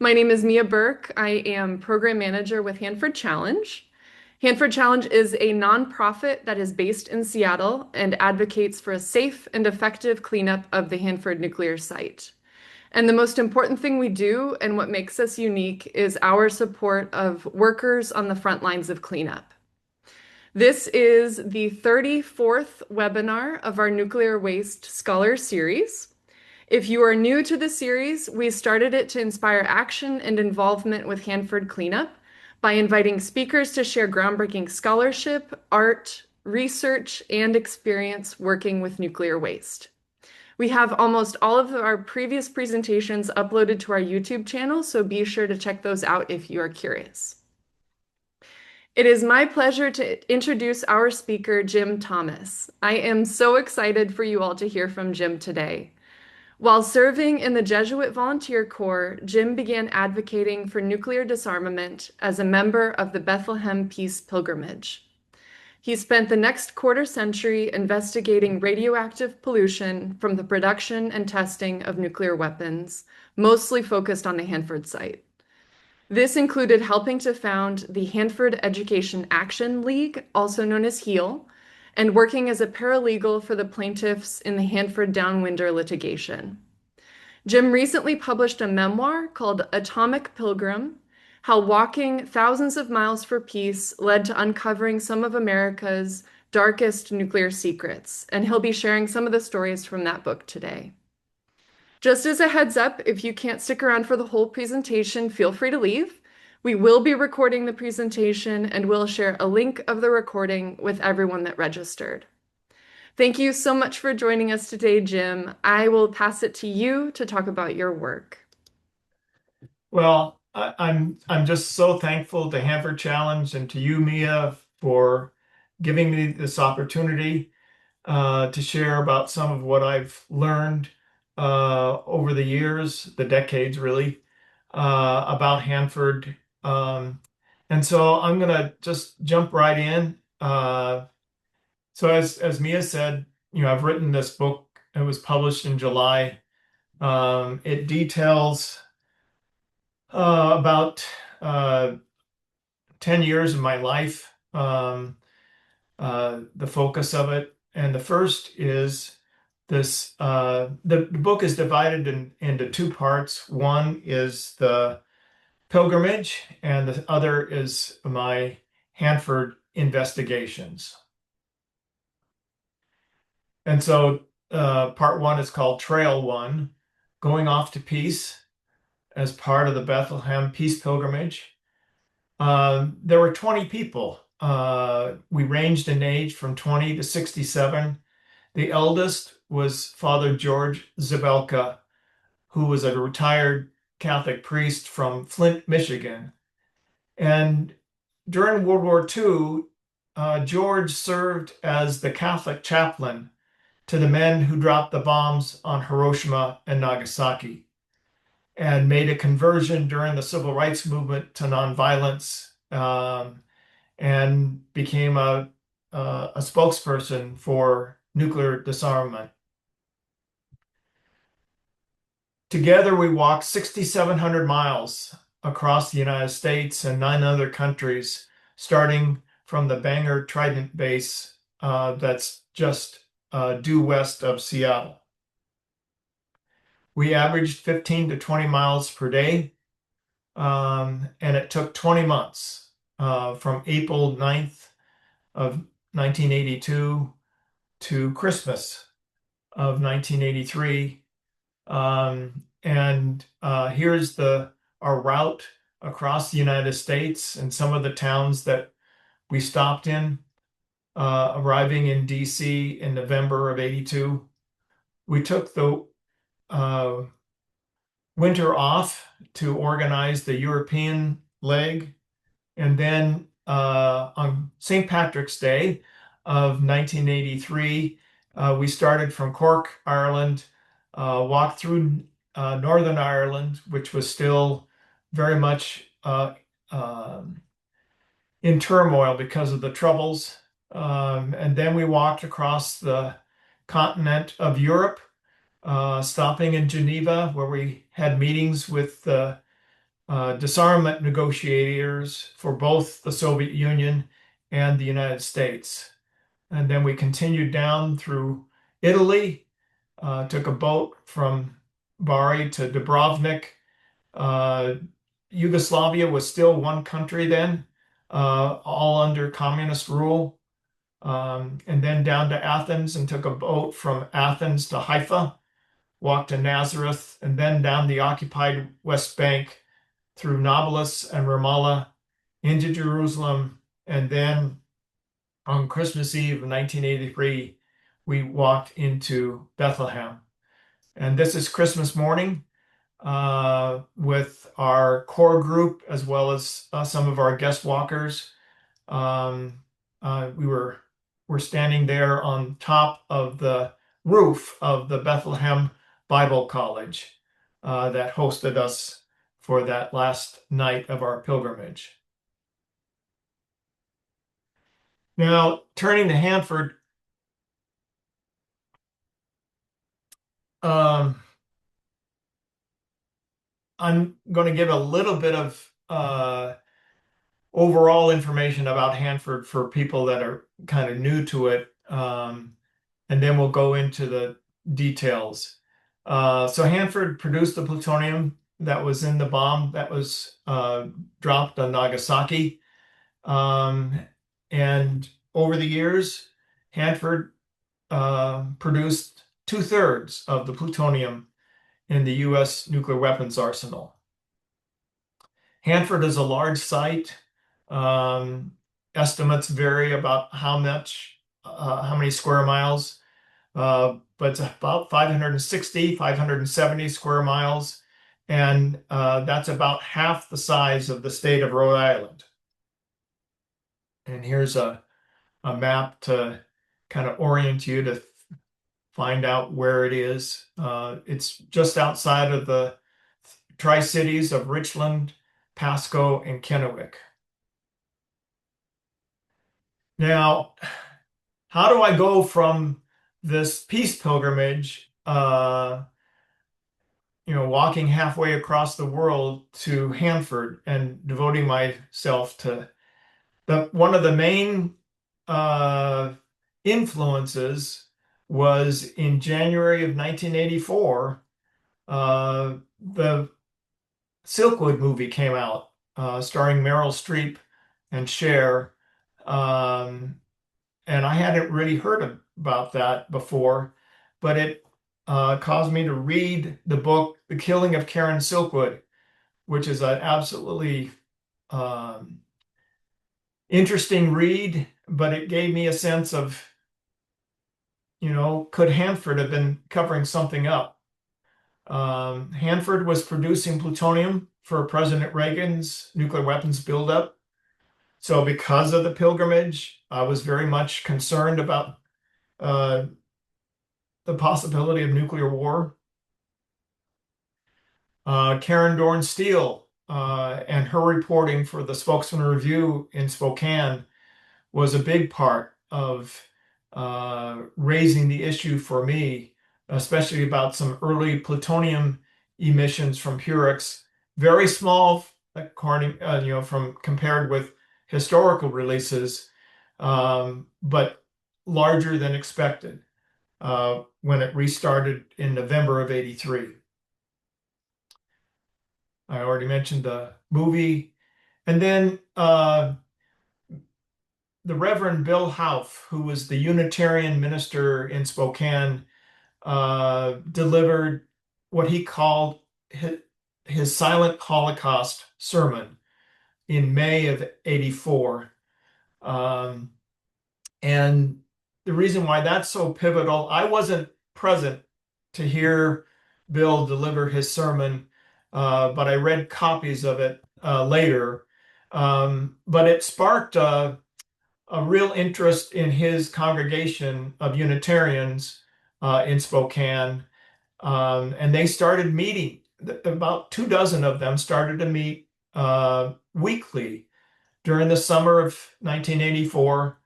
My name is Mia Burke. I am program manager with Hanford Challenge. Hanford Challenge is a nonprofit that is based in Seattle and advocates for a safe and effective cleanup of the Hanford nuclear site. And the most important thing we do and what makes us unique is our support of workers on the front lines of cleanup. This is the 34th webinar of our Nuclear Waste Scholar Series. If you are new to the series, we started it to inspire action and involvement with Hanford Cleanup by inviting speakers to share groundbreaking scholarship, art, research, and experience working with nuclear waste. We have almost all of our previous presentations uploaded to our YouTube channel, so be sure to check those out if you are curious. It is my pleasure to introduce our speaker, Jim Thomas. I am so excited for you all to hear from Jim today. While serving in the Jesuit Volunteer Corps, Jim began advocating for nuclear disarmament as a member of the Bethlehem Peace Pilgrimage. He spent the next quarter century investigating radioactive pollution from the production and testing of nuclear weapons, mostly focused on the Hanford site. This included helping to found the Hanford Education Action League, also known as HEAL, and working as a paralegal for the plaintiffs in the Hanford Downwinder litigation. Jim recently published a memoir called Atomic Pilgrim: How Walking Thousands of Miles for Peace Led to Uncovering Some of America's Darkest Nuclear Secrets, and he'll be sharing some of the stories from that book today. Just as a heads up, if you can't stick around for the whole presentation, feel free to leave. We will be recording the presentation and we'll share a link of the recording with everyone that registered. Thank you so much for joining us today, Jim. I will pass it to you to talk about your work. Well, I'm just so thankful to Hanford Challenge and to you, Mia, for giving me this opportunity to share about some of what I've learned over the years, the decades really, about Hanford. And so I'm gonna just jump right in. So as Mia said, I've written this book. It was published in July. It details about 10 years of my life, the focus of it. And the first is this, the book is divided into two parts. One is the pilgrimage, and the other is my Hanford investigations. And so part one is called Trail One, Going Off to Peace, as part of the Bethlehem Peace Pilgrimage. There were 20 people. We ranged in age from 20 to 67. The eldest was Father George Zabelka, who was a retired Catholic priest from Flint, Michigan. And during World War II, George served as the Catholic chaplain to the men who dropped the bombs on Hiroshima and Nagasaki, and made a conversion during the civil rights movement to nonviolence, and became a spokesperson for nuclear disarmament. Together, we walked 6,700 miles across the United States and 9 other countries, starting from the Bangor Trident base that's just due west of Seattle. We averaged 15 to 20 miles per day, and it took 20 months, from April 9th of 1982 to Christmas of 1983. And here's our route across the United States and some of the towns that we stopped in, arriving in DC in November of 82. We took the winter off to organize the European leg. And then on St. Patrick's Day of 1983, we started from Cork, Ireland, walked through Northern Ireland, which was still very much in turmoil because of the Troubles. And then we walked across the continent of Europe, stopping in Geneva, where we had meetings with the disarmament negotiators for both the Soviet Union and the United States. And then we continued down through Italy, took a boat from Bari to Dubrovnik. Uh, Yugoslavia was still one country then, all under communist rule. And then down to Athens and took a boat from Athens to Haifa, walked to Nazareth, and then down the occupied West Bank through Nablus and Ramallah into Jerusalem. And then on Christmas Eve of 1983, we walked into Bethlehem. And this is Christmas morning with our core group as well as some of our guest walkers. Um, we're standing there on top of the roof of the Bethlehem Bible College that hosted us for that last night of our pilgrimage. Now, turning to Hanford, um, I'm going to give a little bit of overall information about Hanford for people that are kind of new to it, and then we'll go into the details. So Hanford produced the plutonium that was in the bomb that was dropped on Nagasaki. And over the years, Hanford produced two-thirds of the plutonium in the U.S. nuclear weapons arsenal. Hanford is a large site. Um, Estimates vary about how many square miles, but it's about 560, 570 square miles, and that's about half the size of the state of Rhode Island. And here's a map to kind of orient you to find out where it is. It's just outside of the Tri-Cities of Richland, Pasco, and Kennewick. Now, how do I go from this peace pilgrimage, walking halfway across the world to Hanford and devoting myself to one of the main uh, influences was in January of 1984, the Silkwood movie came out, starring Meryl Streep and Cher. Um, and I hadn't really heard about that before, but it caused me to read the book, The Killing of Karen Silkwood, which is an absolutely um, interesting read, but it gave me a sense of, could Hanford have been covering something up? Hanford was producing plutonium for President Reagan's nuclear weapons buildup. So because of the pilgrimage, I was very much concerned about uh, the possibility of nuclear war. Karen Dorn Steele and her reporting for the Spokesman Review in Spokane was a big part of raising the issue for me, especially about some early plutonium emissions from Purex, very small, according, from compared with historical releases, but larger than expected when it restarted in November of '83. I already mentioned the movie. And then the Reverend Bill Houff, who was the Unitarian minister in Spokane, delivered what he called his silent Holocaust sermon in May of '84. And the reason why that's so pivotal, I wasn't present to hear Bill deliver his sermon, but I read copies of it later. But it sparked a real interest in his congregation of Unitarians in Spokane. And they started meeting. About 24 of them started to meet weekly during the summer of 1984.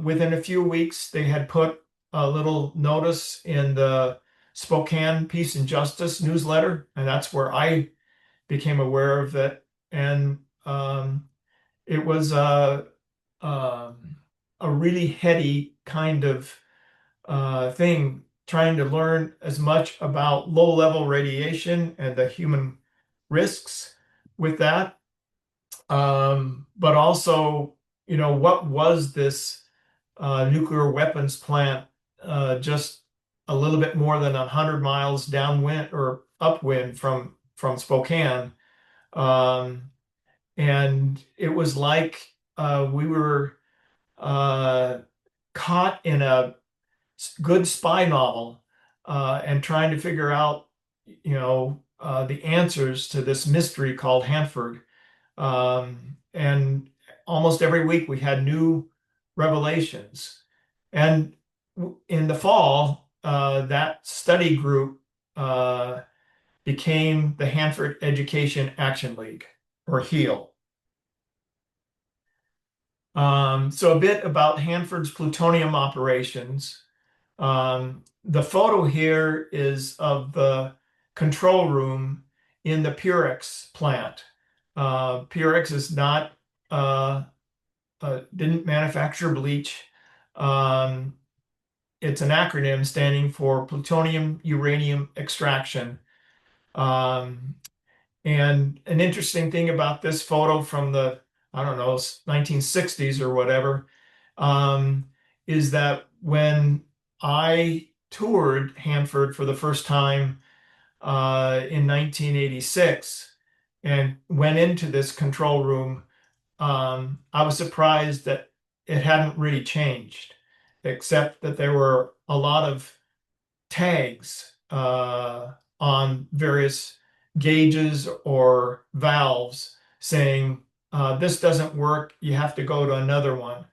Within a few weeks, they had put a little notice in the Spokane Peace and Justice newsletter, and that's where I became aware of it, and it was um, a really heady kind of thing, trying to learn as much about low-level radiation and the human risks with that, but also, what was this nuclear weapons plant just a little bit more than 100 miles downwind or upwind from Spokane. Um, and it was like we were uh, caught in a good spy novel and trying to figure out, the answers to this mystery called Hanford. And almost every week we had new revelations. And in the fall, that study group uh, became the Hanford Education Action League, or HEAL. So a bit about Hanford's plutonium operations. The photo here is of the control room in the Purex plant. Purex is not didn't manufacture bleach. Um, it's an acronym standing for plutonium uranium extraction. Um, and an interesting thing about this photo from the, I don't know, 1960s or whatever, um, is that when I toured Hanford for the first time in 1986 and went into this control room, I was surprised that it hadn't really changed, except that there were a lot of tags on various gauges or valves saying, this doesn't work, you have to go to another one.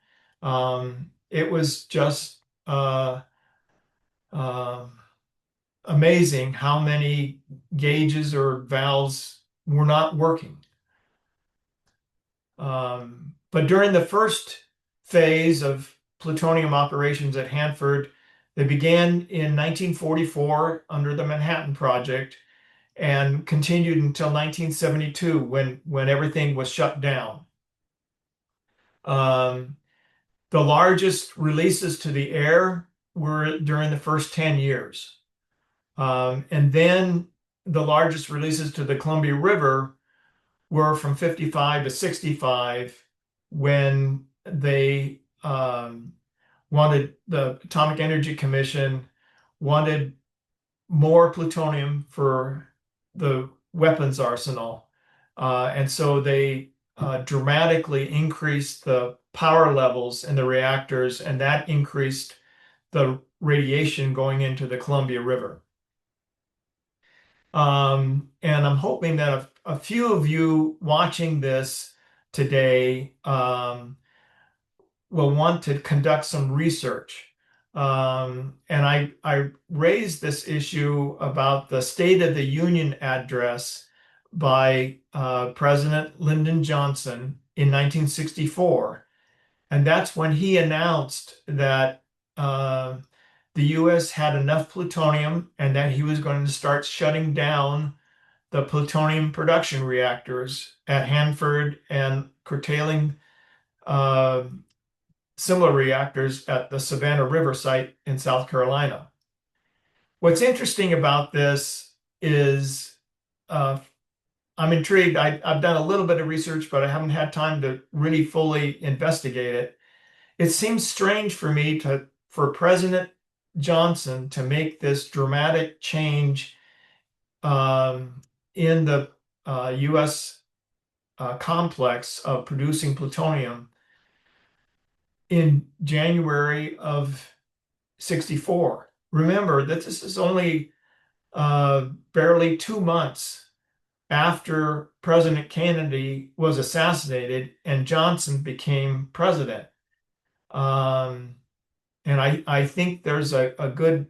It was just um amazing how many gauges or valves were not working. But during the first phase of plutonium operations at Hanford, they began in 1944 under the Manhattan Project and continued until 1972 when everything was shut down. Um, the largest releases to the air were during the first 10 years. And then the largest releases to the Columbia River were from 55 to 65 when they wanted, the Atomic Energy Commission wanted more plutonium for the weapons arsenal. And so they dramatically increased the power levels in the reactors, and that increased the radiation going into the Columbia River. And I'm hoping that a few of you watching this today will want to conduct some research. And I raised this issue about the State of the Union address by President Lyndon Johnson in 1964. And that's when he announced that the US had enough plutonium and that he was going to start shutting down the plutonium production reactors at Hanford and curtailing uh, similar reactors at the Savannah River site in South Carolina. What's interesting about this is uh, I'm intrigued. I've done a little bit of research, but I haven't had time to really fully investigate it. It seems strange for me for President Johnson to make this dramatic change um, in the U.S. Complex of producing plutonium in January of 64. Remember that this is only barely 2 months after President Kennedy was assassinated and Johnson became president. Um, and I think there's a good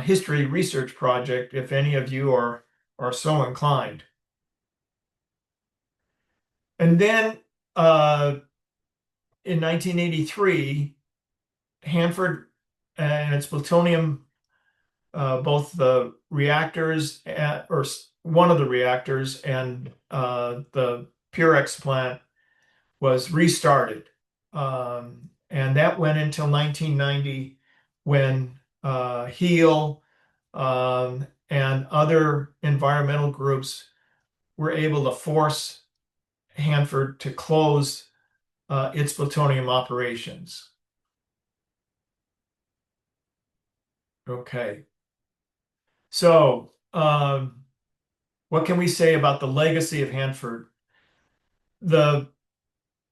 history research project if any of you are so inclined. And then in 1983, Hanford and its plutonium, both the reactors or one of the reactors, and the Purex plant was restarted. And that went until 1990 when HEAL and other environmental groups were able to force Hanford to close its plutonium operations. Okay. So, what can we say about the legacy of Hanford? The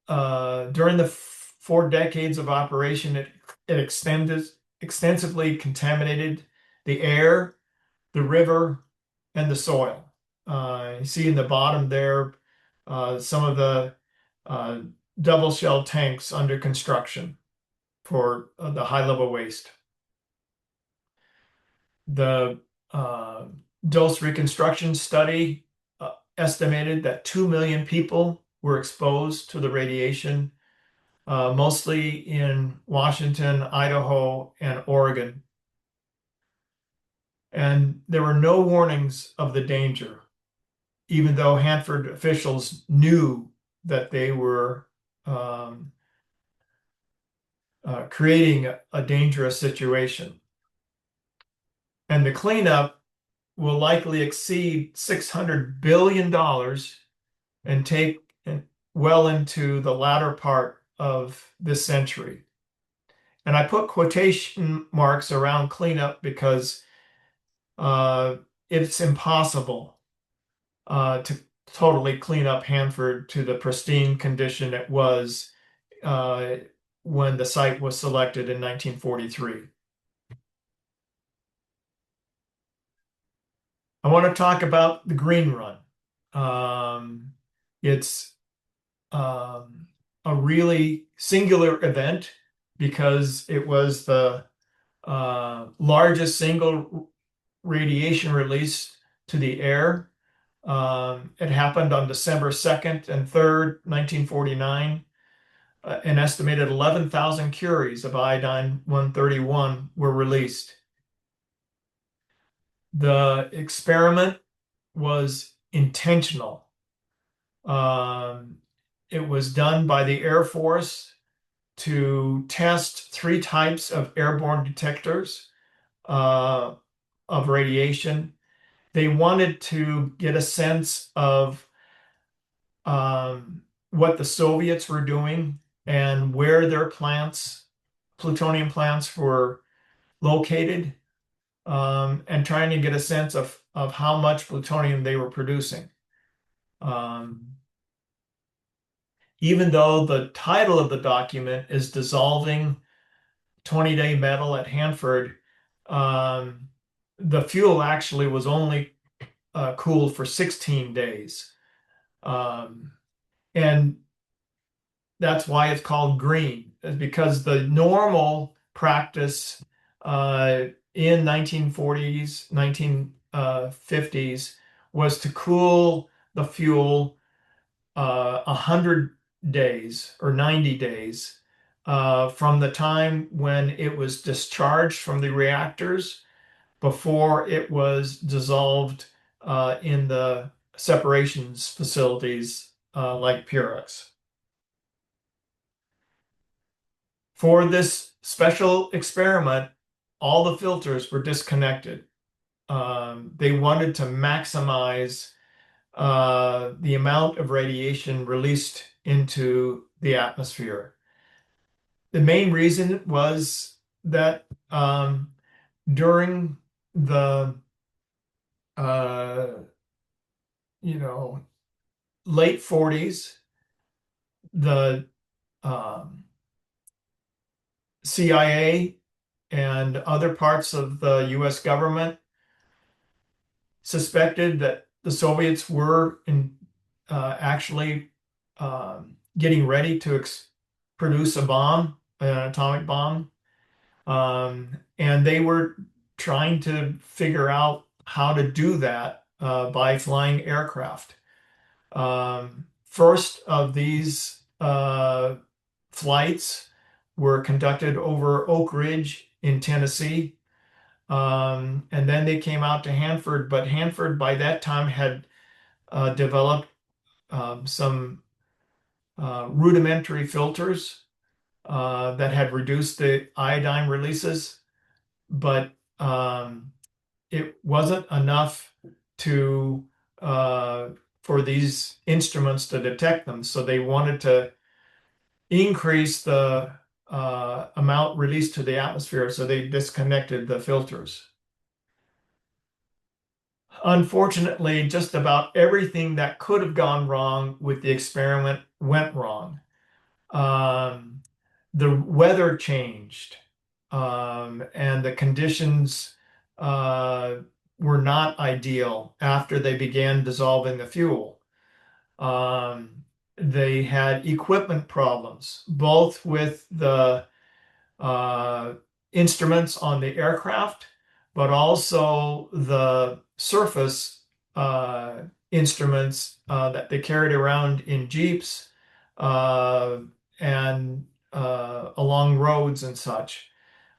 During the 4 decades of operation, it extensively contaminated the air, the river, and the soil. You see in the bottom there some of the uh, double shell tanks under construction for the high level waste. The uh, dose reconstruction study estimated that 2 million people were exposed to the radiation, mostly in Washington, Idaho, and Oregon. And there were no warnings of the danger, even though Hanford officials knew that they were um, creating a dangerous situation. And the cleanup will likely exceed $600 billion and take well into the latter part of this century. And I put quotation marks around cleanup because uh, it's impossible to totally clean up Hanford to the pristine condition it was uh, when the site was selected in 1943. I want to talk about the Green Run. It's um, a really singular event because it was the largest single radiation release to the air. It happened on December 2nd and 3rd, 1949. An estimated 11,000 curies of iodine 131 were released. The experiment was intentional. Um, it was done by the Air Force to test 3 types of airborne detectors uh, of radiation. They wanted to get a sense of what the Soviets were doing and where their plants, plutonium plants, were located, and trying to get a sense of how much plutonium they were producing. Um, Even though the title of the document is Dissolving 20-Day Metal at Hanford, um, the fuel actually was only cooled for 16 days. Um, and that's why it's called green, because the normal practice in 1940s, 1950s was to cool the fuel 100 days or 90 days from the time when it was discharged from the reactors before it was dissolved in the separations facilities like Purex. For this special experiment, all the filters were disconnected. They wanted to maximize the amount of radiation released into the atmosphere. The main reason was that during the uh, you know late 40s, the um, CIA and other parts of the US government suspected that the Soviets were actually getting ready to produce a bomb, an atomic bomb, and they were trying to figure out how to do that by flying aircraft. First of these flights were conducted over Oak Ridge in Tennessee. And then they came out to Hanford, but Hanford by that time had developed some rudimentary filters that had reduced the iodine releases, but it wasn't enough to uh, for these instruments to detect them. So they wanted to increase the amount released to the atmosphere, so they disconnected the filters. Unfortunately, just about everything that could have gone wrong with the experiment went wrong. Um, the weather changed, and the conditions uh, were not ideal after they began dissolving the fuel. Um, they had equipment problems, both with the uh, instruments on the aircraft, but also the surface uh, instruments that they carried around in jeeps uh, and along roads and such.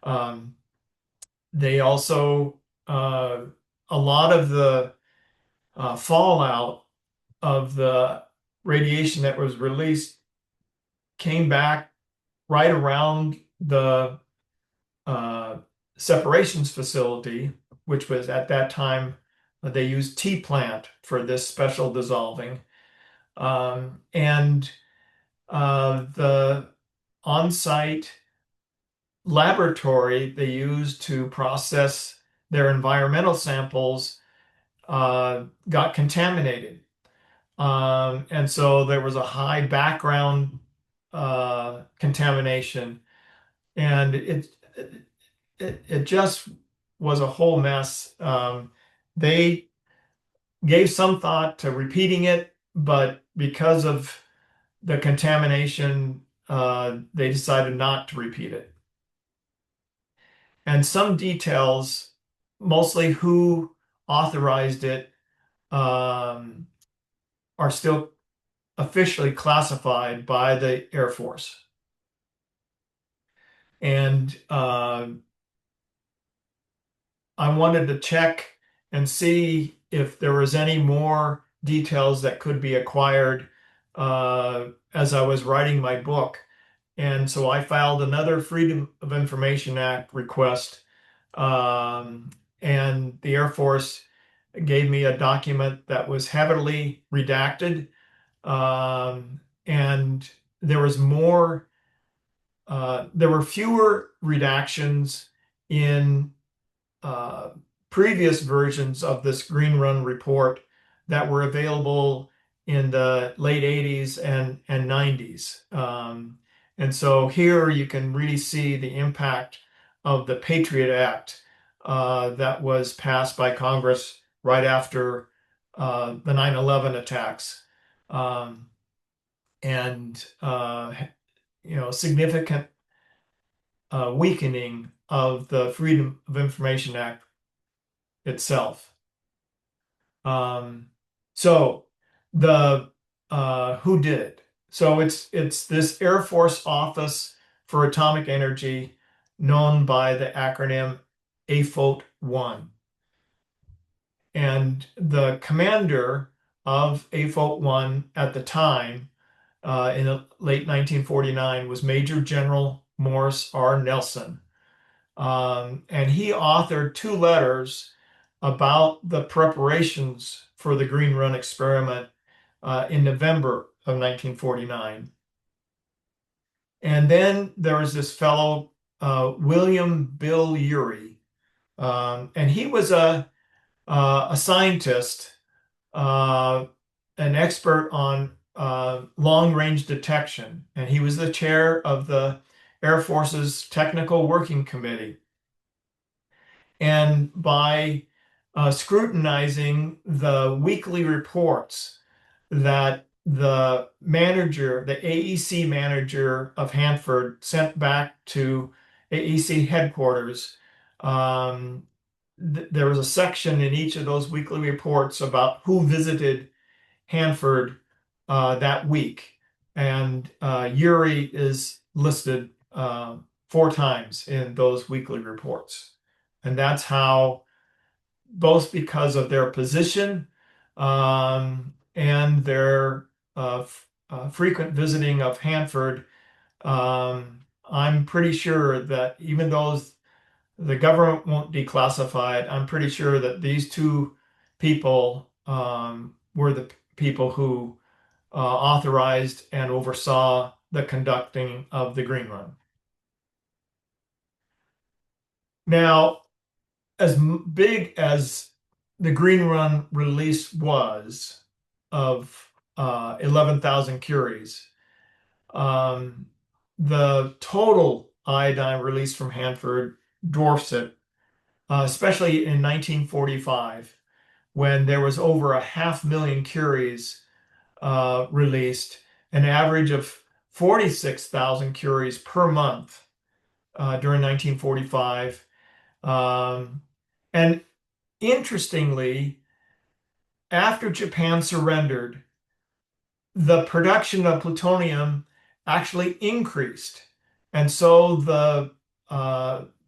Um, they also, uh, a lot of the fallout of the radiation that was released came back right around the uh, separations facility, which was at that time they used tea plant for this special dissolving, and the on-site laboratory they used to process their environmental samples got contaminated. And so there was a high background contamination, and it just was a whole mess. They gave some thought to repeating it, but because of the contamination, they decided not to repeat it. And some details, mostly who authorized it, um, are still officially classified by the Air Force. And I wanted to check and see if there was any more details that could be acquired as I was writing my book. And so I filed another Freedom of Information Act request, um, and the Air Force gave me a document that was heavily redacted, and there was more. There were fewer redactions in uh, previous versions of this Green Run report that were available in the late 80s and 90s. And so here you can really see the impact of the Patriot Act that was passed by Congress right after the 9/11 attacks. Um, and significant weakening of the Freedom of Information Act itself. Um, so the who did it? So it's this Air Force Office for Atomic Energy, known by the acronym AFOT-1. And the commander of AFOT-1 at the time, in the late 1949, was Major General Morris R. Nelson. And he authored two letters about the preparations for the Green Run experiment in November of 1949. And then there was this fellow, William Bill Urey, and he was a scientist, uh, an expert on long-range detection, and he was the chair of the Air Force's Technical Working Committee. And by scrutinizing the weekly reports that the manager, the AEC manager of Hanford, sent back to AEC headquarters, there was a section in each of those weekly reports about who visited Hanford that week. And Urey is listed 4 times in those weekly reports. And that's how, both because of their position and their frequent visiting of Hanford, I'm pretty sure that even though the government won't declassify it, I'm pretty sure that these two people were the people who authorized and oversaw the conducting of the Green Run. Now, as big as the Green Run release was of 11,000 curies, um, the total iodine released from Hanford dwarfs it, especially in 1945, when there was over 500,000 curies released, an average of 46,000 curies per month during 1945. And interestingly, after Japan surrendered, the production of plutonium actually increased. And so the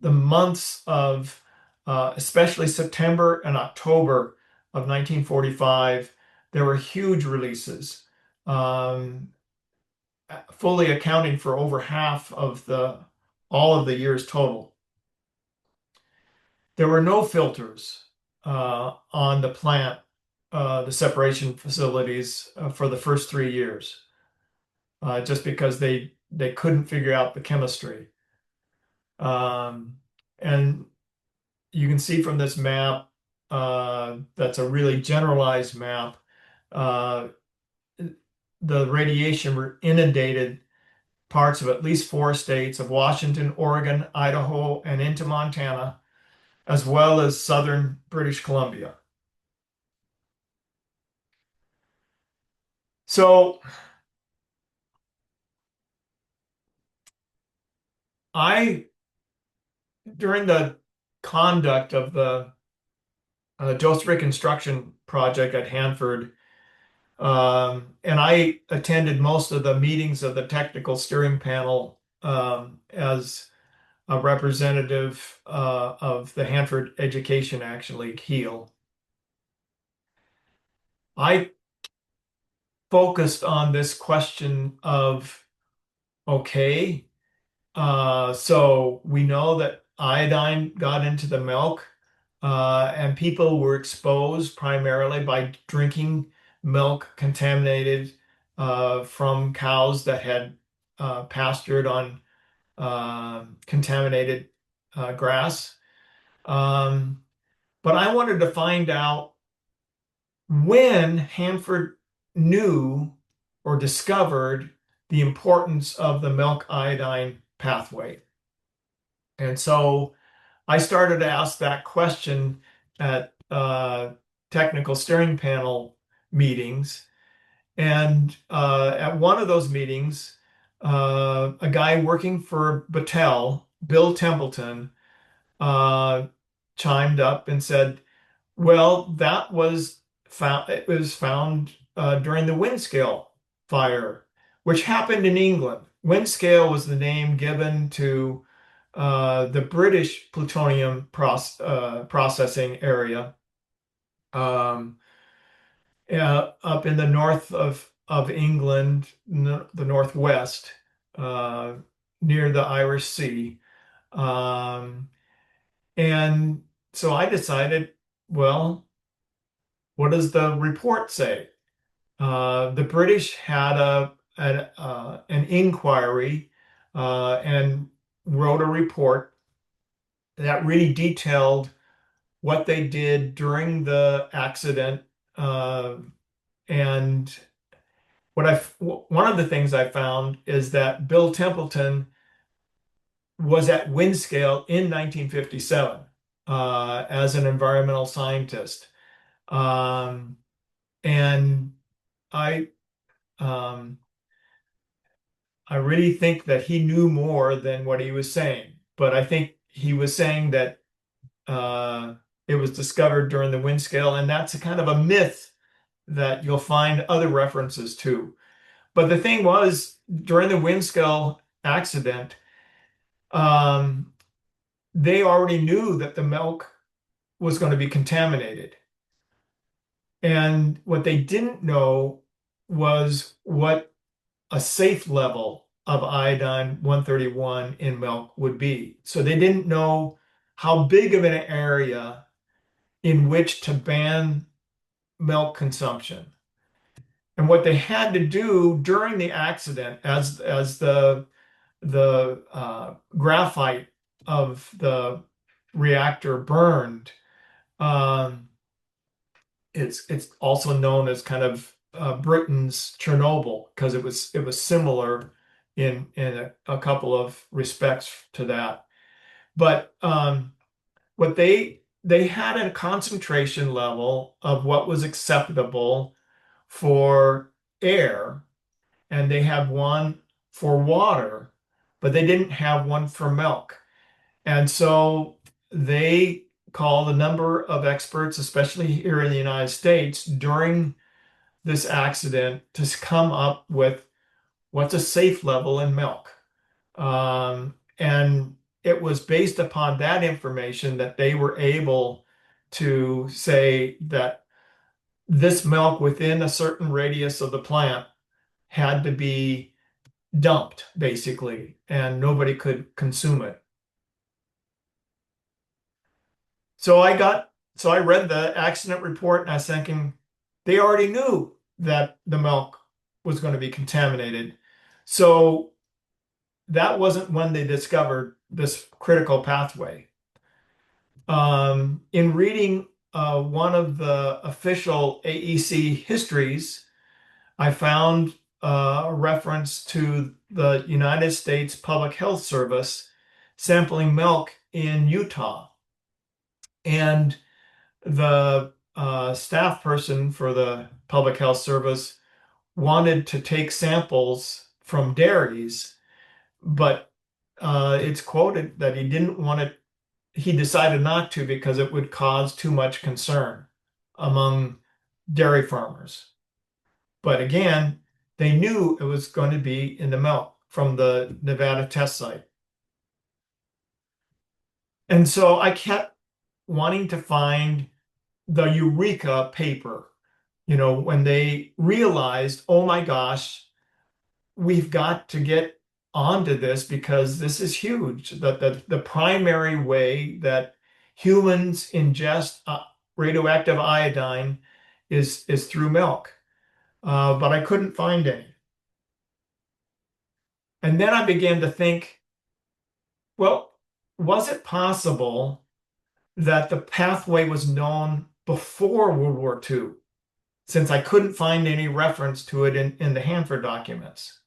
months of especially September and October of 1945, there were huge releases, um, fully accounting for over half of the all of the year's total. There were no filters on the plant, the separation facilities for the first 3 years, just because they couldn't figure out the chemistry. And you can see from this map, that's a really generalized map. Uh, the radiation inundated parts of at least 4 states of Washington, Oregon, Idaho, and into Montana, as well as southern British Columbia. So I, during the conduct of the dose reconstruction project at Hanford, and I attended most of the meetings of the technical steering panel as a representative of the Hanford Education Action League, HEAL. I focused on this question of, okay, so we know that iodine got into the milk, and people were exposed primarily by drinking milk contaminated from cows that had pastured on contaminated grass. Um, but I wanted to find out when Hanford knew or discovered the importance of the milk iodine pathway. And so I started to ask that question at technical steering panel meetings. And at one of those meetings, a guy working for Battelle, Bill Templeton, uh, chimed up and said, well, that was found, it was found during the Windscale fire, which happened in England. Windscale was the name given to the British plutonium processing area, um, up in the north of England, the northwest, uh, near the Irish Sea. Um, and so I decided, well, what does the report say? The British had an inquiry and wrote a report that really detailed what they did during the accident. Uh, and one of the things I found is that Bill Templeton was at Windscale in 1957 as an environmental scientist. Um, and I um, I really think that he knew more than what he was saying. But I think he was saying that uh, it was discovered during the Windscale, and that's a kind of a myth that you'll find other references to. But the thing was, during the Windscale accident, um, they already knew that the milk was going to be contaminated. And what they didn't know was what a safe level of iodine 131 in milk would be. So they didn't know how big of an area in which to ban milk consumption. And what they had to do during the accident, as the graphite of the reactor burned, um, it's also known as kind of Britain's Chernobyl because it was similar in a couple of respects to that. But what they had a concentration level of what was acceptable for air, and they had one for water, but they didn't have one for milk. And so they called a number of experts, especially here in the United States, during this accident to come up with what's a safe level in milk. And it was based upon that information that they were able to say that this milk within a certain radius of the plant had to be dumped, basically, and nobody could consume it. So I read the accident report and I was thinking they already knew that the milk was going to be contaminated. So that wasn't when they discovered this critical pathway. In reading one of the official AEC histories, I found a reference to the United States Public Health Service sampling milk in Utah. And the staff person for the Public Health Service wanted to take samples from dairies, but it's quoted that he didn't want it, he decided not to because it would cause too much concern among dairy farmers. But again, they knew it was going to be in the milk from the Nevada test site. And so I kept wanting to find the Eureka paper, when they realized, oh my gosh, we've got to get onto this because this is huge. The primary way that humans ingest radioactive iodine is through milk. But I couldn't find any. And then I began to think, well, was it possible that the pathway was known before World War II, since I couldn't find any reference to it in the Hanford documents?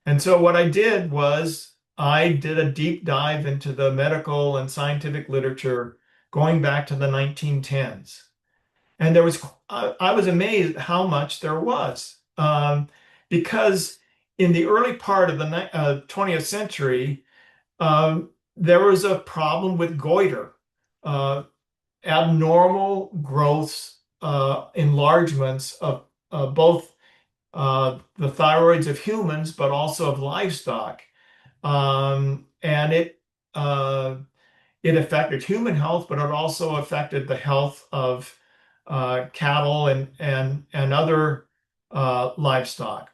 And so what I did was I did a deep dive into the medical and scientific literature going back to the 1910s. And I was amazed how much there was. Because in the early part of the 20th century, there was a problem with goiter, uh, abnormal growths, enlargements of both the thyroids of humans, but also of livestock. And it affected human health, but it also affected the health of cattle and other livestock.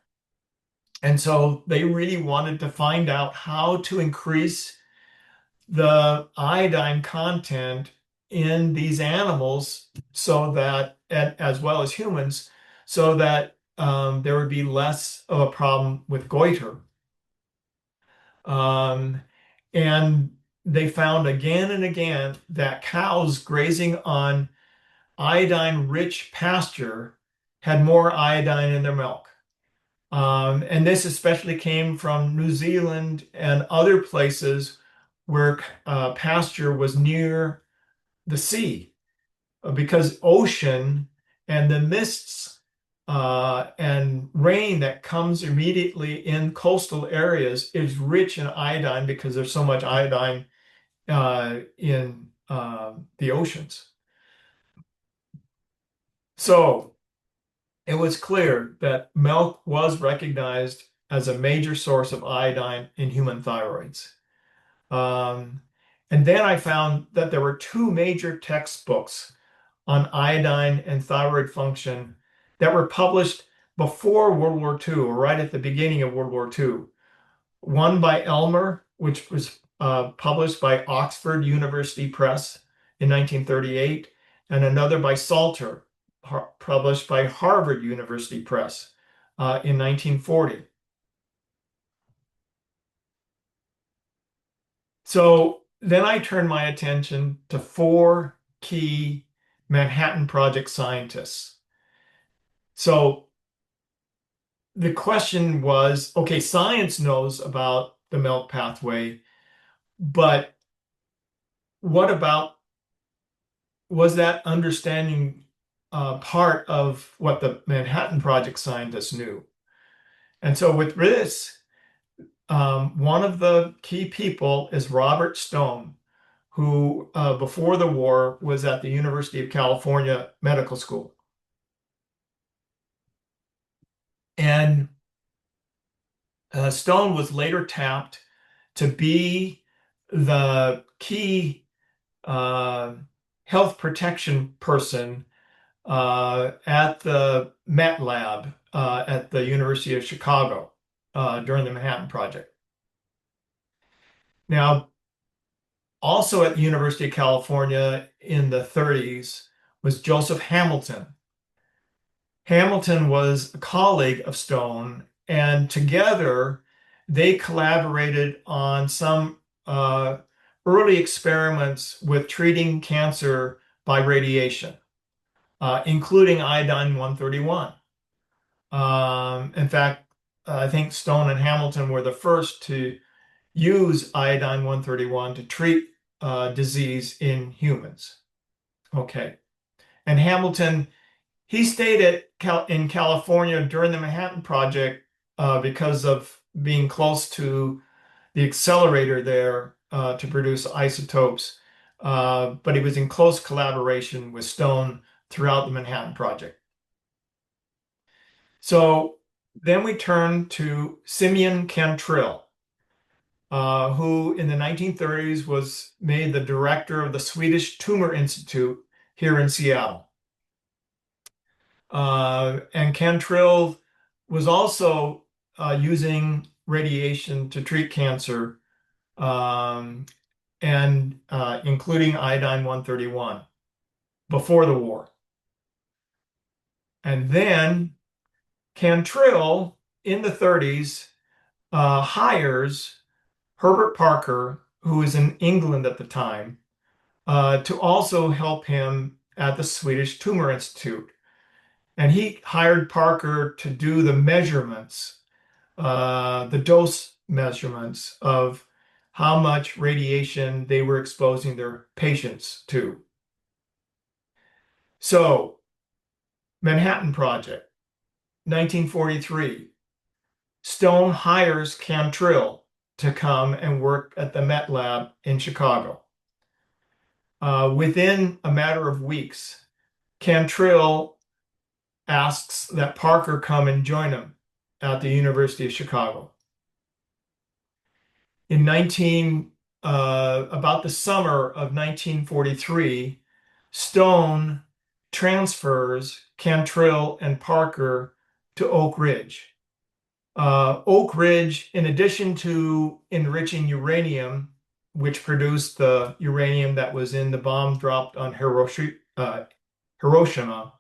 And so they really wanted to find out how to increase the iodine content in these animals so that, as well as humans, so that there would be less of a problem with goiter. Um, and they found again and again that cows grazing on iodine-rich pasture had more iodine in their milk. And this especially came from New Zealand and other places where pasture was near the sea, because ocean and the mists and rain that comes immediately in coastal areas is rich in iodine because there's so much iodine in the oceans. So it was clear that milk was recognized as a major source of iodine in human thyroids. Um, And then I found that there were two major textbooks on iodine and thyroid function that were published before World War II, or right at the beginning of World War II. One by Elmer, which was published by Oxford University Press in 1938, and another by Salter, published by Harvard University Press in 1940. So then I turned my attention to four key Manhattan Project scientists. So the question was, okay, science knows about the melt pathway, but what about, was that understanding part of what the Manhattan Project scientists knew? And so with this, one of the key people is Robert Stone, who before the war was at the University of California Medical School. And Stone was later tapped to be the key uh, health protection person at the Met Lab at the University of Chicago during the Manhattan Project. Now, also at the University of California in the 30s was Joseph Hamilton. Hamilton was a colleague of Stone, and together they collaborated on some early experiments with treating cancer by radiation, including iodine 131. In fact, I think Stone and Hamilton were the first to use iodine 131 to treat disease in humans. Okay. And Hamilton, he stayed in California during the Manhattan Project because of being close to the accelerator there to produce isotopes. But he was in close collaboration with Stone throughout the Manhattan Project. So then we turn to Simeon Cantrill, who in the 1930s was made the director of the Swedish Tumor Institute here in Seattle. And Cantrill was also using radiation to treat cancer, and including iodine 131 before the war. And then Cantrill in the 30s hires Herbert Parker, who was in England at the time, to also help him at the Swedish Tumor Institute. And he hired Parker to do the measurements, the dose measurements of how much radiation they were exposing their patients to. So, Manhattan Project, 1943. Stone hires Cantrill to come and work at the Met Lab in Chicago. Within a matter of weeks, Cantrill asks that Parker come and join him at the University of Chicago. About the summer of 1943, Stone transfers Cantrill and Parker to Oak Ridge. Oak Ridge, in addition to enriching uranium, which produced the uranium that was in the bomb dropped on Hiroshima,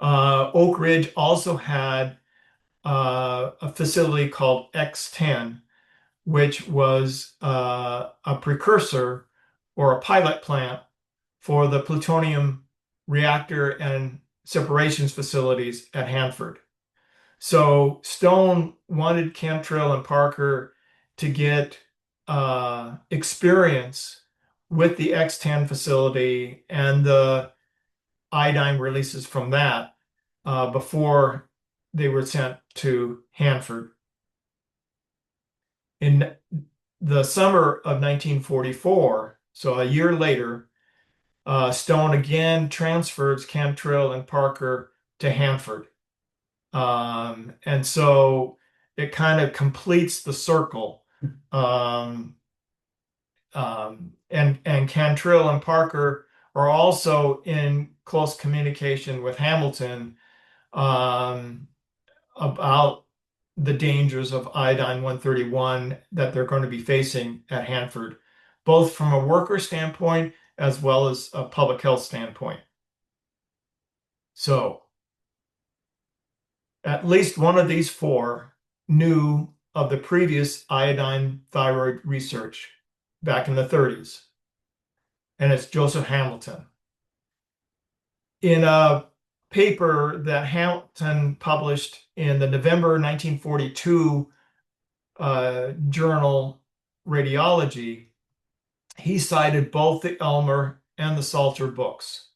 Oak Ridge also had a facility called X10, which was a precursor or a pilot plant for the plutonium reactor and separations facilities at Hanford. So Stone wanted Cantrill and Parker to get experience with the X10 facility and the iodine releases from that before they were sent to Hanford. In the summer of 1944, so a year later, Stone again transfers Cantrill and Parker to Hanford. And so it kind of completes the circle. and Cantrill and Parker are also in close communication with Hamilton um, about the dangers of iodine 131 that they're going to be facing at Hanford, both from a worker standpoint as well as a public health standpoint. So at least one of these four knew of the previous iodine thyroid research back in the 30s, and it's Joseph Hamilton. In a paper that Hamilton published in the November 1942 journal Radiology, he cited both the Elmer and the Salter books.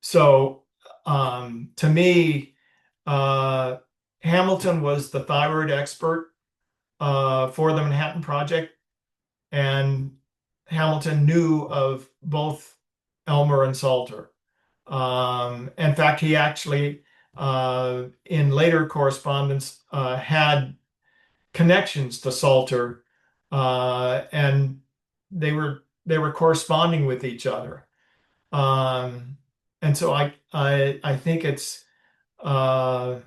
So to me, uh, Hamilton was the thyroid expert for the Manhattan Project, and Hamilton knew of both Elmer and Salter. In fact, he actually, in later correspondence, had connections to Salter, and they were corresponding with each other. And so I think it's uh,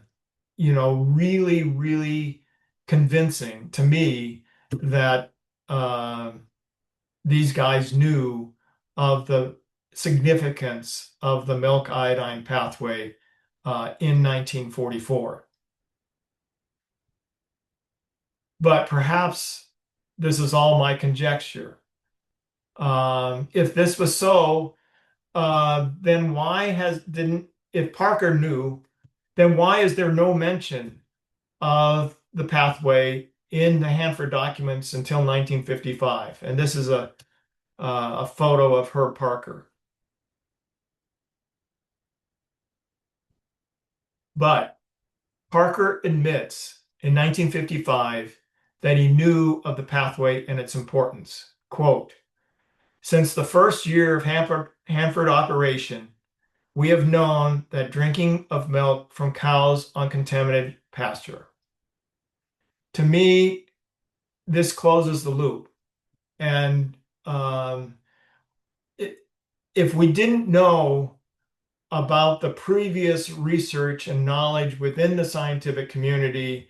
really, really convincing to me that uh, these guys knew of the significance of the milk iodine pathway in 1944. But perhaps this is all my conjecture. If this was so, then why has didn't if Parker knew, then why is there no mention of the pathway in the Hanford documents until 1955? And this is a photo of Herb Parker. But Parker admits in 1955 that he knew of the pathway and its importance. Quote, "Since the first year of Hanford operation, we have known that drinking of milk from cows on contaminated pasture." To me, this closes the loop. And um, if we didn't know about the previous research and knowledge within the scientific community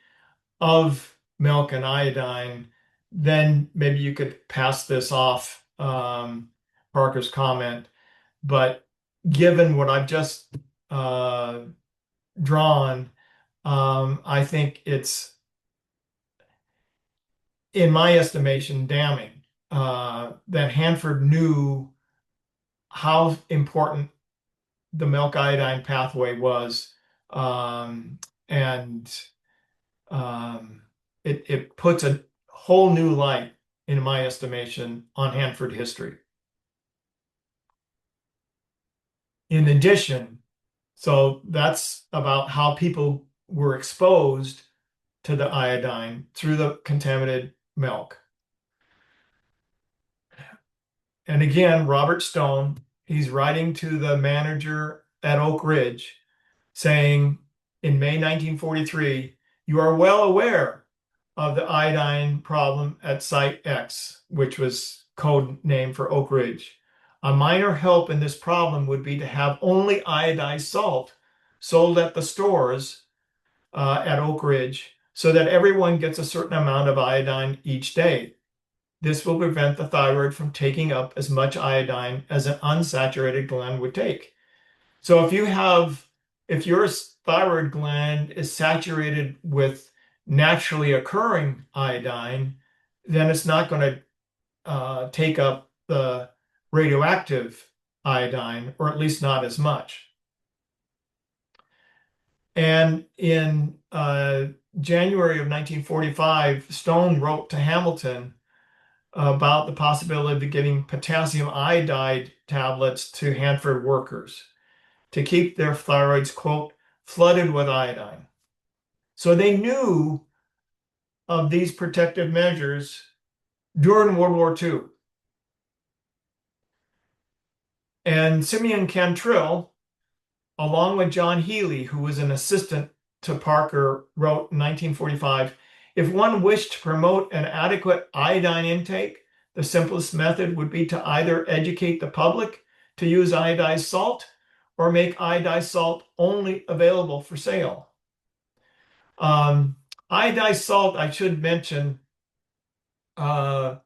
of milk and iodine, then maybe you could pass this off, Parker's comment. But given what I've just uh, drawn, I think it's, in my estimation, damning that Hanford knew how important the milk iodine pathway was, um, and um, it puts a whole new light, in my estimation, on Hanford history. In addition, so that's about how people were exposed to the iodine through the contaminated milk. And again, Robert Stone, he's writing to the manager at Oak Ridge saying in May 1943, "You are well aware of the iodine problem at Site X," which was code name for Oak Ridge. "A minor help in this problem would be to have only iodized salt sold at the stores at Oak Ridge so that everyone gets a certain amount of iodine each day. This will prevent the thyroid from taking up as much iodine as an unsaturated gland would take." So if your thyroid gland is saturated with naturally occurring iodine, then it's not going to take up the radioactive iodine, or at least not as much. And in January of 1945, Stone wrote to Hamilton about the possibility of getting potassium iodide tablets to Hanford workers to keep their thyroids, quote, "flooded with iodine." So they knew of these protective measures during World War II. And Simeon Cantrill, along with John Healy, who was an assistant to Parker, wrote in 1945, "If one wished to promote an adequate iodine intake, the simplest method would be to either educate the public to use iodized salt or make iodized salt only available for sale. Um, Iodized salt, I should mention, uh,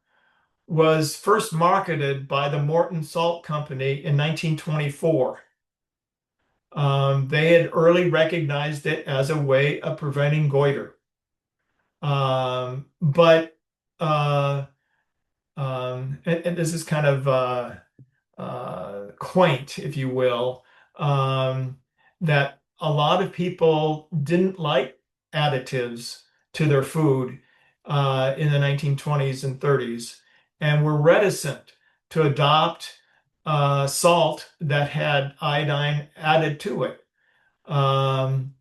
was first marketed by the Morton Salt Company in 1924. They had early recognized it as a way of preventing goiter. But and this is kind of quaint, if you will, um, that a lot of people didn't like additives to their food in the 1920s and 30s and were reticent to adopt salt that had iodine added to it. Um,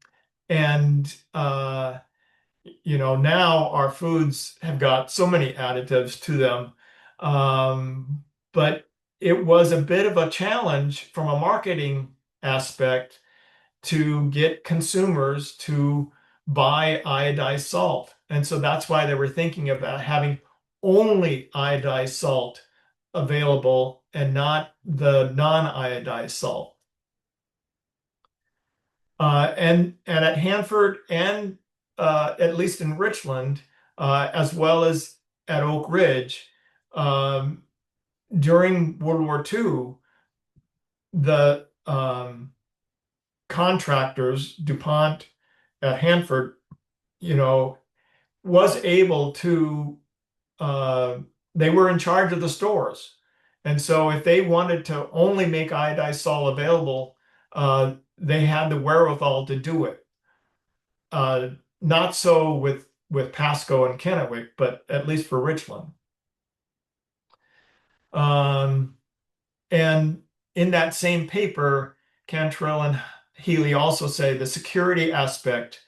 and now our foods have got so many additives to them. Um, but it was a bit of a challenge from a marketing aspect to get consumers to buy iodized salt. And so that's why they were thinking about having only iodized salt available and not the non-iodized salt. And at Hanford and at least in Richland, as well as at Oak Ridge, um, during World War II, the contractors, DuPont at Hanford, you know, was able to, uh, they were in charge of the stores. And so if they wanted to only make iodized salt available, they had the wherewithal to do it. Uh, Not so with Pasco and Kennewick, but at least for Richland. Um, and in that same paper, Cantrell and Healy also say the security aspect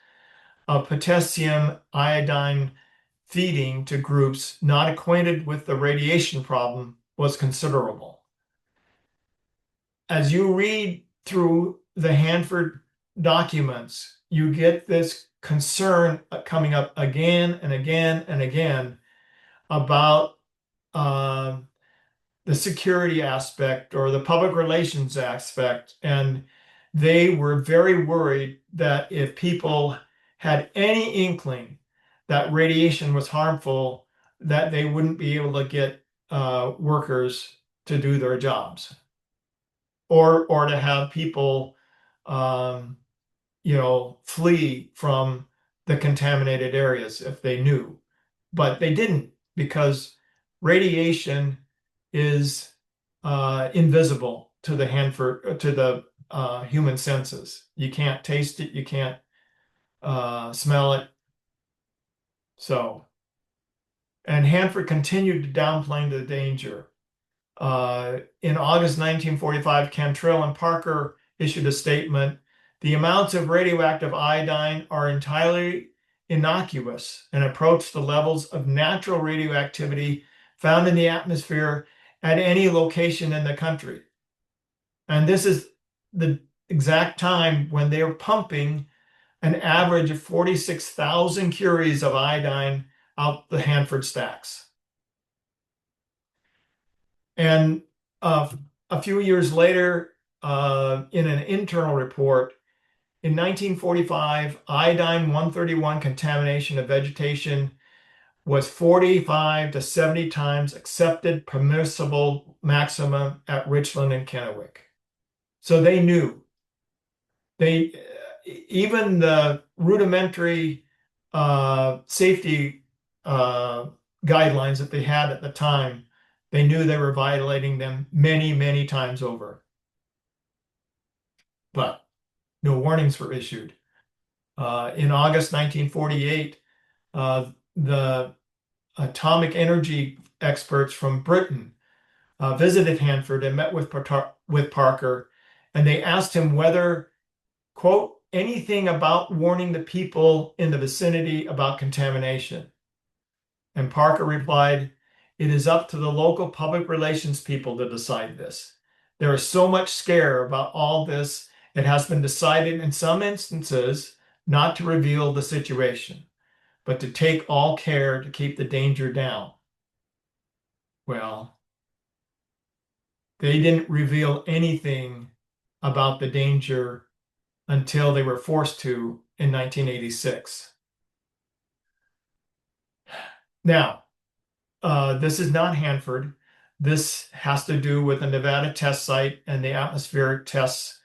of potassium iodine feeding to groups not acquainted with the radiation problem was considerable. As you read through the Hanford documents, you get this concern coming up again and again and again about um, the security aspect or the public relations aspect. And they were very worried that if people had any inkling that radiation was harmful, that they wouldn't be able to get workers to do their jobs or to have people um, flee from the contaminated areas if they knew. But they didn't because radiation is invisible to the Hanford to the human senses. You can't taste it, you can't smell it. So, and Hanford continued to downplay the danger. In August 1945, Cantrill and Parker issued a statement. The amounts of radioactive iodine are entirely innocuous and approach the levels of natural radioactivity found in the atmosphere at any location in the country. And this is the exact time when they were pumping an average of 46,000 curies of iodine out the Hanford stacks. And a few years later, in an internal report, in 1945, iodine 131 contamination of vegetation was 45 to 70 times accepted permissible maximum at Richland and Kennewick. So they knew. They even the rudimentary safety guidelines that they had at the time, they knew they were violating them many, many times over. But no warnings were issued. In August 1948, the atomic energy experts from Britain visited Hanford and met with Parker, and they asked him whether, quote, anything about warning the people in the vicinity about contamination. And Parker replied, it is up to the local public relations people to decide this. There is so much scare about all this, it has been decided in some instances not to reveal the situation, but to take all care to keep the danger down. Well, they didn't reveal anything about the danger until they were forced to in 1986. Now, this is not Hanford. This has to do with the Nevada test site and the atmospheric tests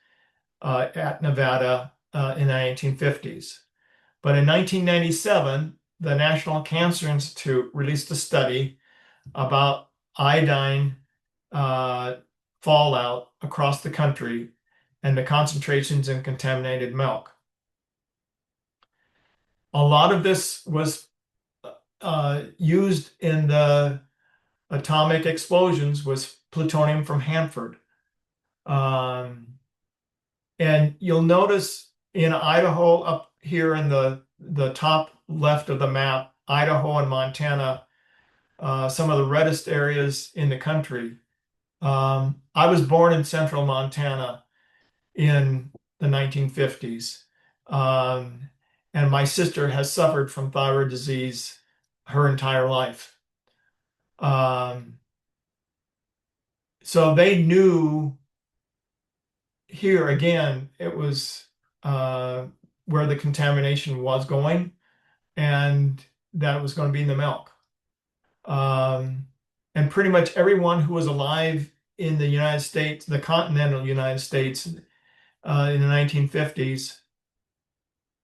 at Nevada in the 1950s. But in 1997, the National Cancer Institute released a study about iodine uh, fallout across the country and the concentrations in contaminated milk. A lot of this was used in the atomic explosions was plutonium from Hanford. Um, and you'll notice in Idaho, up here in the top left of the map, Idaho and Montana, some of the reddest areas in the country. I was born in central Montana in the 1950s. Um, and my sister has suffered from thyroid disease her entire life. Um, so they knew here again, it was uh, where the contamination was going and that it was going to be in the milk. Um, and pretty much everyone who was alive in the United States, the continental United States, in the 1950s,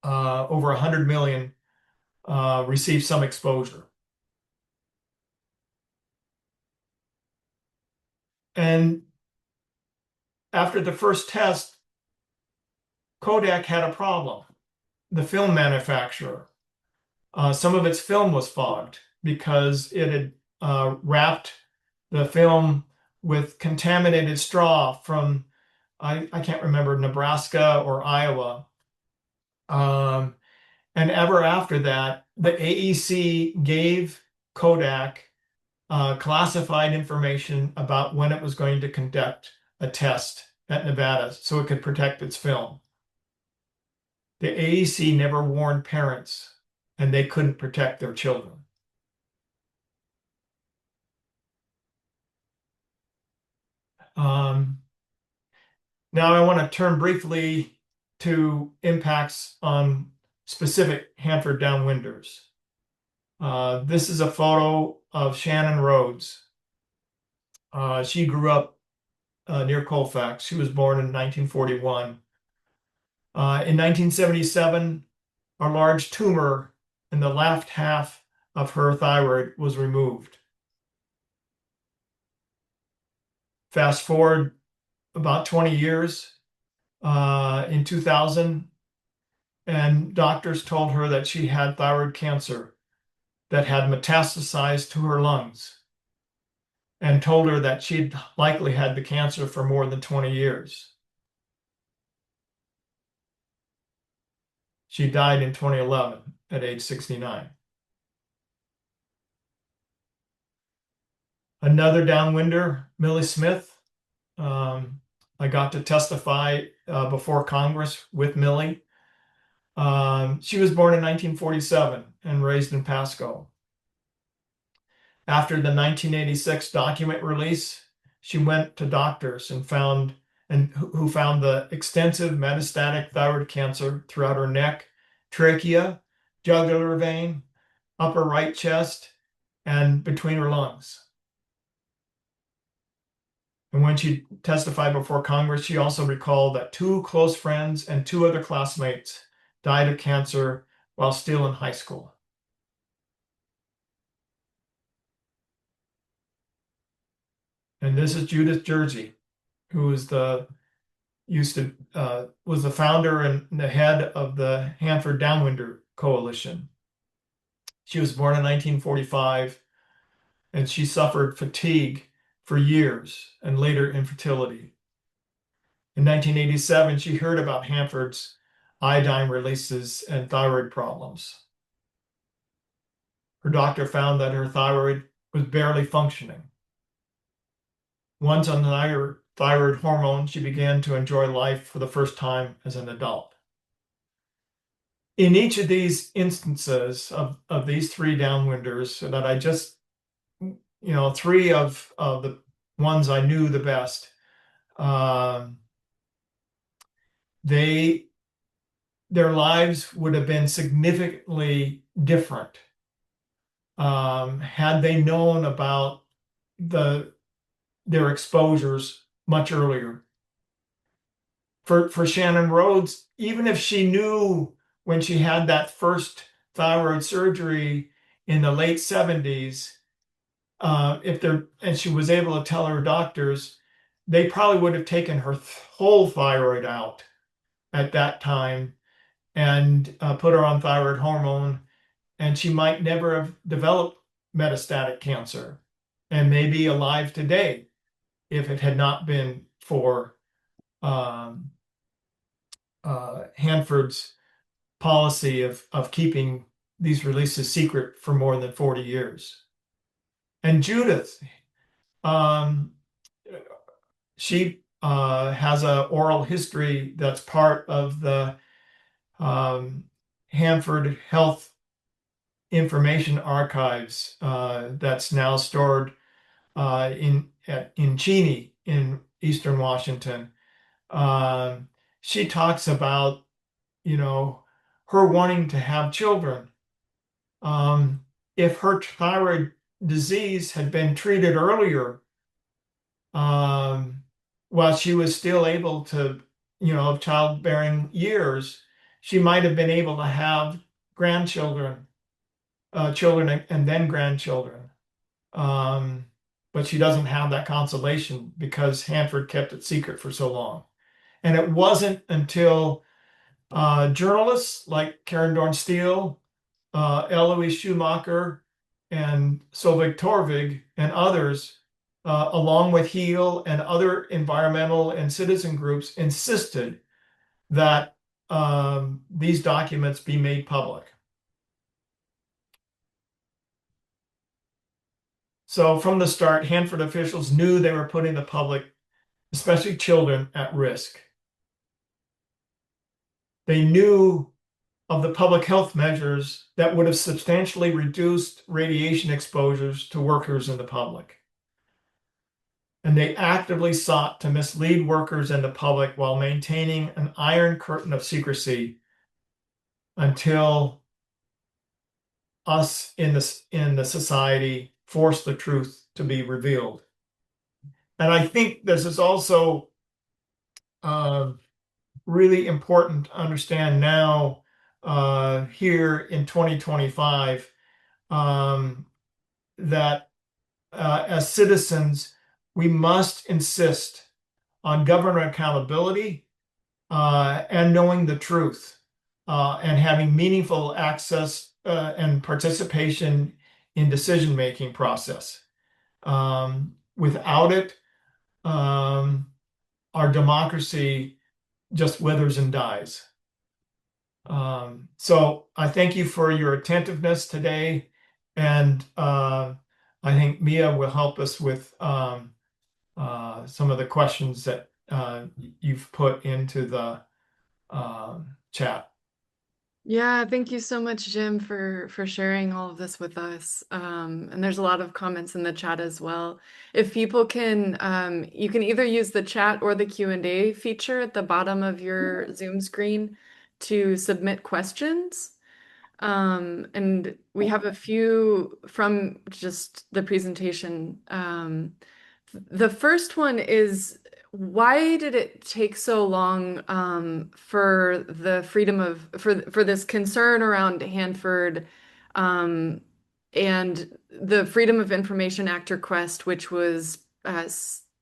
over 100 million received some exposure. And after the first test, Kodak had a problem. The film manufacturer, some of its film was fogged because it had wrapped the film with contaminated straw from, I can't remember, Nebraska or Iowa. Um, and ever after that, the AEC gave Kodak classified information about when it was going to conduct a test at Nevada so it could protect its film. The AEC never warned parents and they couldn't protect their children. Um, Now I want to turn briefly to impacts on specific Hanford downwinders. This is a photo of Shannon Rhodes. She grew up near Colfax. She was born in 1941. In 1977, a large tumor in the left half of her thyroid was removed. Fast forward about 20 years, in 2000, and doctors told her that she had thyroid cancer that had metastasized to her lungs and told her that she'd likely had the cancer for more than 20 years. She died in 2011 at age 69. Another downwinder, Millie Smith. I got to testify before Congress with Millie. She was born in 1947 and raised in Pasco. After the 1986 document release, she went to doctors and who found the extensive metastatic thyroid cancer throughout her neck, trachea, jugular vein, upper right chest, and between her lungs. And when she testified before Congress, she also recalled that two close friends and two other classmates died of cancer while still in high school. And this is Judith Jersey, who is was the founder and the head of the Hanford Downwinder Coalition. She was born in 1945, and she suffered fatigue for years and later infertility. In 1987, she heard about Hanford's iodine releases and thyroid problems. Her doctor found that her thyroid was barely functioning. Once on thyroid hormone, she began to enjoy life for the first time as an adult. In each of these instances of these three downwinders that I just three of the ones I knew the best, um, they their lives would have been significantly different had they known about the their exposures much earlier. For Shannon Rhodes, even if she knew when she had that first thyroid surgery in the late 70s, if they're and she was able to tell her doctors, they probably would have taken her whole thyroid out at that time and put her on thyroid hormone, and she might never have developed metastatic cancer and may be alive today if it had not been for um, Hanford's policy of keeping these releases secret for more than 40 years. And Judith, um, she has an oral history that's part of the um, Hanford Health Information Archives that's now stored in Cheney in Eastern Washington. Um, she talks about, you know, her wanting to have children. Um, if her thyroid disease had been treated earlier, um, while she was still able to, of childbearing years, she might have been able to have grandchildren, children, and then grandchildren. Um, but she doesn't have that consolation because Hanford kept it secret for so long. And it wasn't until journalists like Karen Dorn Steele, Eloise Schumacher, and Solveig Torvig, and others, along with HEAL and other environmental and citizen groups, insisted that these documents be made public. So from the start, Hanford officials knew they were putting the public, especially children, at risk. They knew of the public health measures that would have substantially reduced radiation exposures to workers and the public. And they actively sought to mislead workers and the public while maintaining an iron curtain of secrecy until us in the society forced the truth to be revealed. And I think this is also uh, really important to understand now here in 2025 that as citizens, we must insist on government accountability and knowing the truth and having meaningful access and participation in decision-making process. Without it, our democracy just withers and dies. So I thank you for your attentiveness today, and I think Mia will help us with some of the questions that you've put into the chat. Yeah, thank you so much, Jim, for sharing all of this with us. And there's a lot of comments in the chat as well. If people can, you can either use the chat or the Q&A feature at the bottom of your Zoom screen to submit questions. And we have a few from just the presentation. The first one is, why did it take so long for the freedom of for this concern around Hanford and the Freedom of Information Act request, which was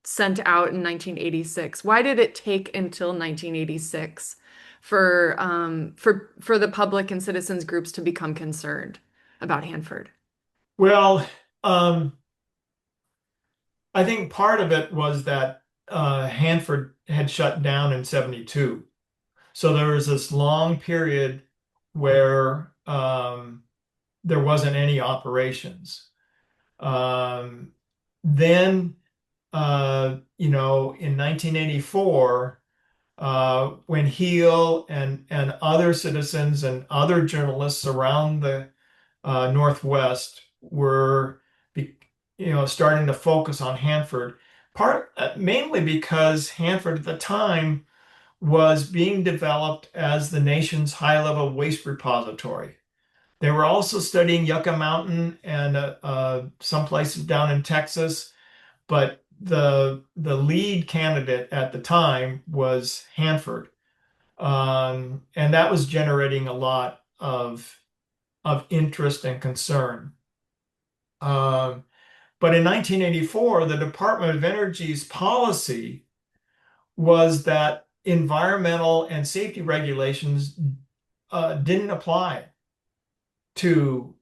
sent out in 1986? Why did it take until 1986 for the public and citizens groups to become concerned about Hanford? Well, I think part of it was that Hanford had shut down in 72. So there was this long period where there wasn't any operations. Um, then, in 1984, when Heal and other citizens and other journalists around the Northwest were starting to focus on Hanford, mainly because Hanford at the time was being developed as the nation's high-level waste repository. They were also studying Yucca Mountain and some places down in Texas, but the lead candidate at the time was Hanford, and that was generating a lot of interest and concern. Um, but in 1984, the Department of Energy's policy was that environmental and safety regulations didn't apply to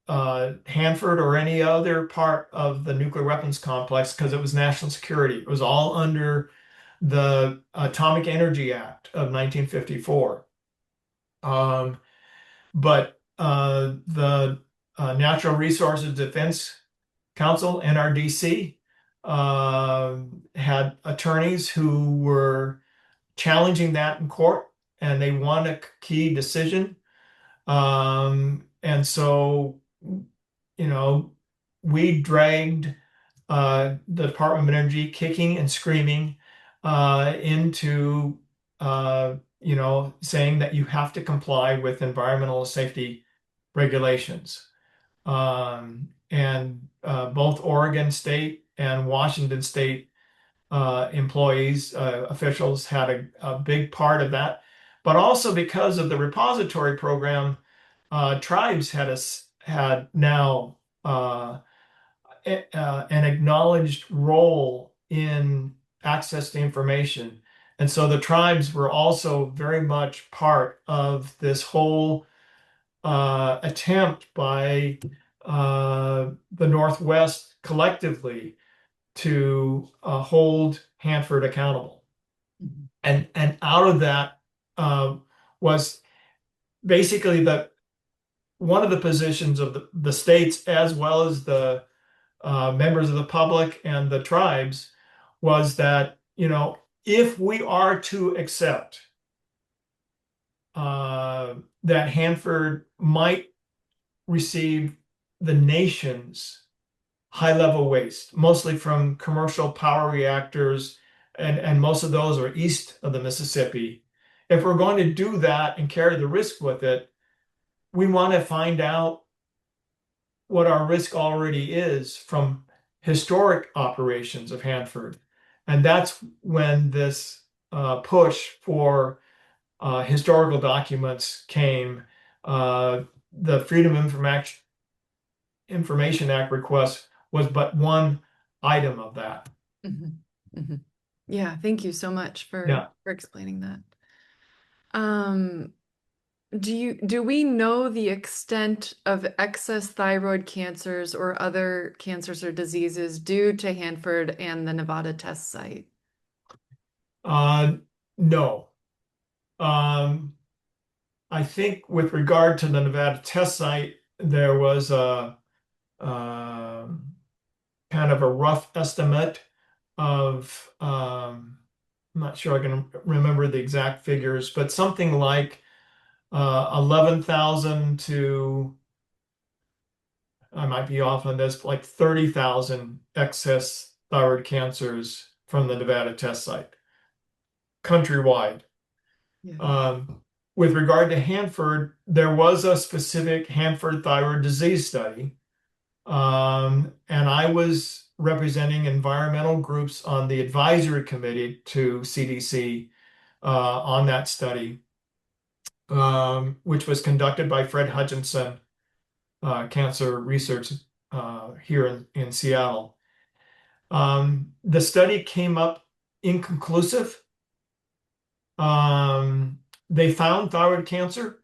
Hanford or any other part of the nuclear weapons complex because it was national security. It was all under the Atomic Energy Act of 1954. But the Natural Resources Defense Council, NRDC, had attorneys who were challenging that in court, and they won a key decision. And so, we dragged the Department of Energy kicking and screaming into, saying that you have to comply with environmental safety regulations. And both Oregon State and Washington State employees, officials had a big part of that. But also because of the repository program, tribes had now an acknowledged role in access to information. And so the tribes were also very much part of this whole attempt by the Northwest collectively to hold Hanford accountable. Mhm. And out of that was basically one of the positions of the states as well as the members of the public and the tribes was that, if we are to accept that Hanford might receive the nation's high-level waste, mostly from commercial power reactors, and most of those are east of the Mississippi. If we're going to do that and carry the risk with it, we want to find out what our risk already is from historic operations of Hanford. And that's when this push for historical documents came. The Freedom of Information Act request was but one item of that. Mhm. Mhm. Yeah, thank you so much Yeah. for explaining that. Um, do we know the extent of excess thyroid cancers or other cancers or diseases due to Hanford and the Nevada test site? Uh, no. Um, I think with regard to the Nevada test site, there was a kind of a rough estimate of, I'm not sure I can remember the exact figures, but something like 11,000 to, I might be off on this, like 30,000 excess thyroid cancers from the Nevada test site countrywide. Yeah. Um, with regard to Hanford, there was a specific Hanford thyroid disease study. And I was representing environmental groups on the advisory committee to CDC on that study, which was conducted by Fred Hutchinson Cancer Research here in Seattle. The study came up inconclusive. They found thyroid cancer,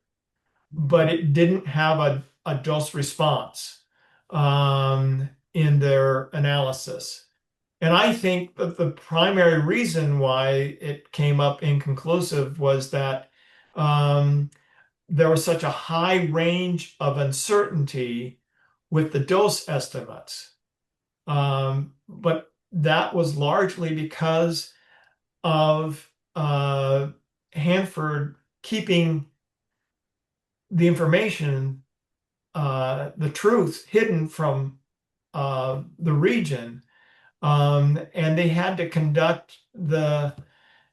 but it didn't have a dose response in their analysis. And I think that the primary reason why it came up inconclusive was that there was such a high range of uncertainty with the dose estimates. But that was largely because of Hanford keeping the information, the truth hidden from the region, and they had to conduct the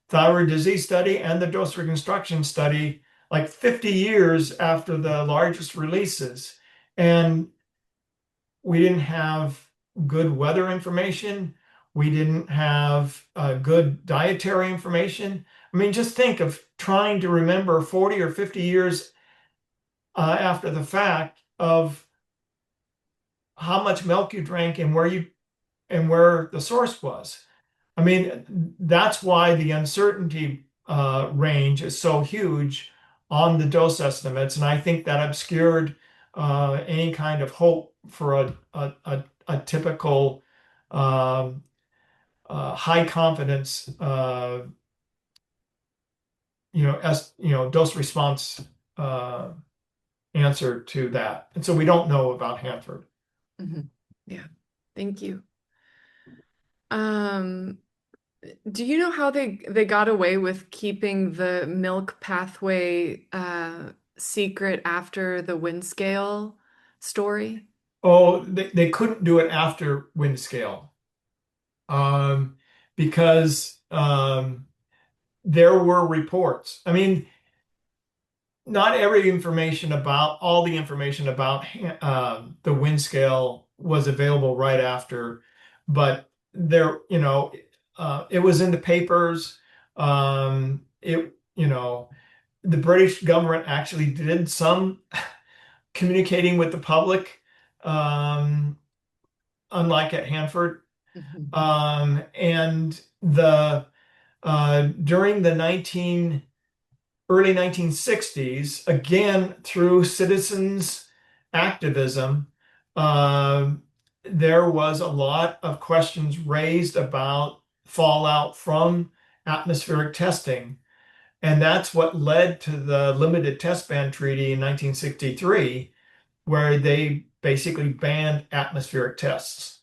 thyroid disease study and the dose reconstruction study like 50 years after the largest releases. And we didn't have good weather information. We didn't have good dietary information. I mean, just think of trying to remember 40 or 50 years after the fact of how much milk you drank and where the source was. I mean, that's why the uncertainty range is so huge on the dose estimates, and I think that obscured any kind of hope for a typical um, high confidence, dose response uh, answer to that. And so we don't know about Hanford. Mhm. Yeah. Thank you. Um, do you know how they got away with keeping the milk pathway secret after the wind scale story? Oh, they couldn't do it after wind scale um, because there were reports. I mean, not every information about all the information about the wind scale was available right after, but it was in the papers. The British government actually did some communicating with the public, um, unlike at Hanford. Mhm. And the during the early 1960s, again through citizens activism, um, there was a lot of questions raised about fallout from atmospheric testing. And that's what led to the Limited Test Ban Treaty in 1963, where they basically banned atmospheric tests.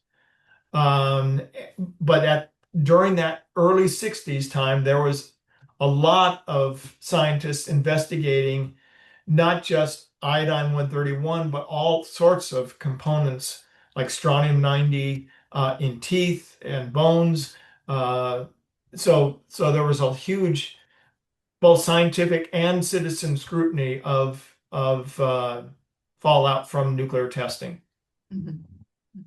Um, but during that early 60s time, there was a lot of scientists investigating not just iodine 131, but all sorts of components like strontium 90 in teeth and bones. Uh, so there was a huge both scientific and citizen scrutiny of fallout from nuclear testing, Mhm.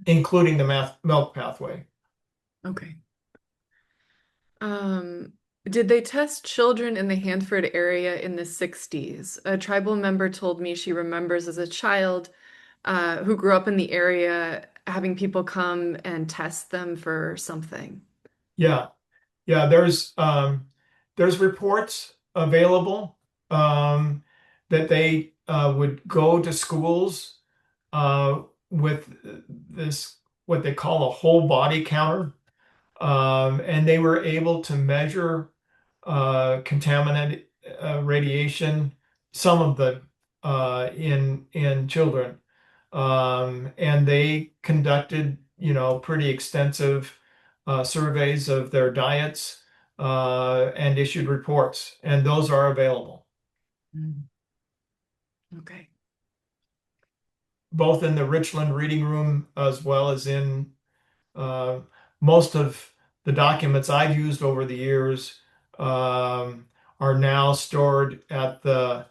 including the milk pathway. Okay. Um, did they test children in the Hanford area in the 60s? A tribal member told me she remembers as a child who grew up in the area having people come and test them for something. Yeah, yeah. There's reports available um, that they would go to schools uh, with this what they call a whole body counter, and they were able to measure contaminant radiation, some of the in children, and they conducted, pretty extensive surveys of their diets and issued reports, and those are available Mm. Okay. both in the Richland Reading Room as well as in uh, most of the documents I've used over the years are now stored at the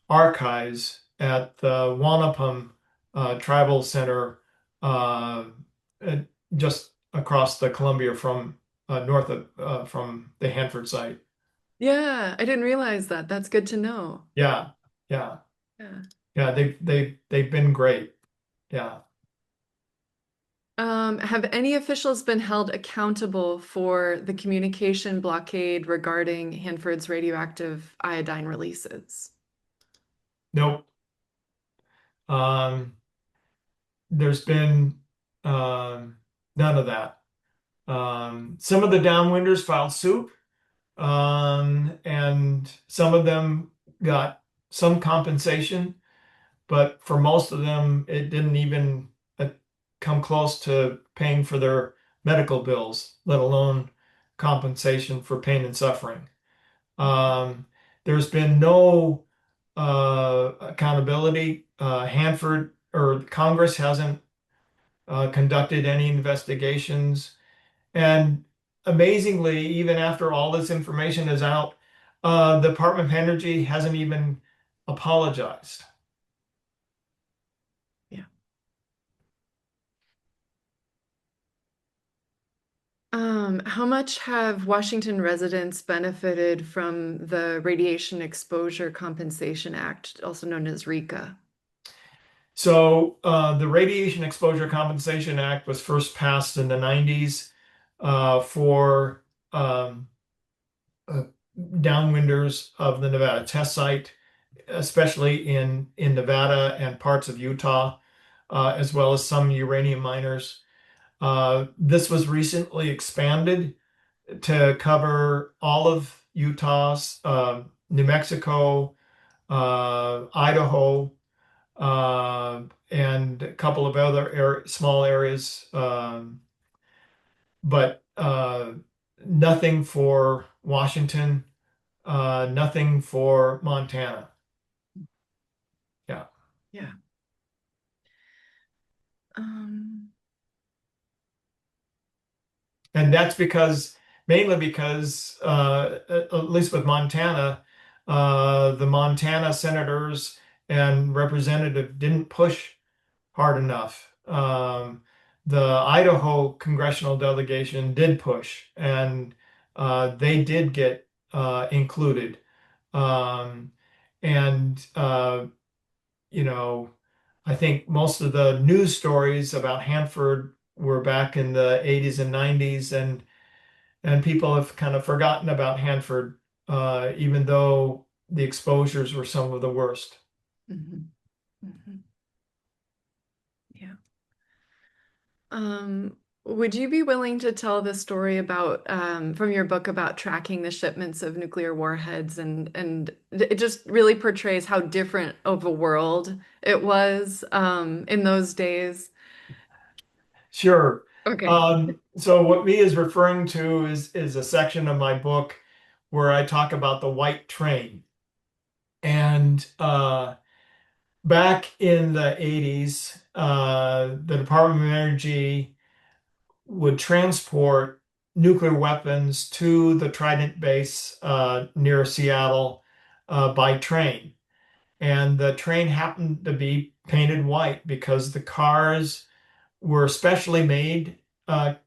archives at the Wanapum Tribal Center, uh, uh, just across the Columbia from north of from the Hanford site. Yeah, I didn't realize that. That's good to know. Yeah, yeah, Yeah. yeah. They've been great. Yeah. Have any officials been held accountable for the communication blockade regarding Hanford's radioactive iodine releases? Nope. Um, there's been none of that. Some of the downwinders filed suit, and some of them got some compensation, but for most of them, it didn't even uh, come close to paying for their medical bills, let alone compensation for pain and suffering. Um, there's been no accountability. Hanford or Congress hasn't conducted any investigations. And amazingly, even after all this information is out, the Department of Energy hasn't even apologized. Yeah. How much have Washington residents benefited from the Radiation Exposure Compensation Act, also known as RECA? So the Radiation Exposure Compensation Act was first passed in the 90s for um, uh, downwinders of the Nevada test site, especially in Nevada and parts of Utah, as well as some uranium miners. This was recently expanded to cover all of Utah's, New Mexico, Idaho, and a couple of other small areas, but nothing for Washington, nothing for Montana. Yeah. Yeah. Um, And that's mainly because, at least with Montana, the Montana senators and representative didn't push hard enough. The Idaho congressional delegation did push, and they did get included. Um, and you know, I think most of the news stories about Hanford were back in the 80s and 90s, and people have kind of forgotten about Hanford, even though the exposures were some of the worst. mhm, mhm. Yeah. Um, would you be willing to tell the story about from your book about tracking the shipments of nuclear warheads and it just really portrays how different of a world it was in those days? Sure. Okay. So what me is referring to is a section of my book where I talk about the white train. And back in the 80s, the Department of Energy would transport nuclear weapons to the Trident base near Seattle by train. And the train happened to be painted white because the cars were specially made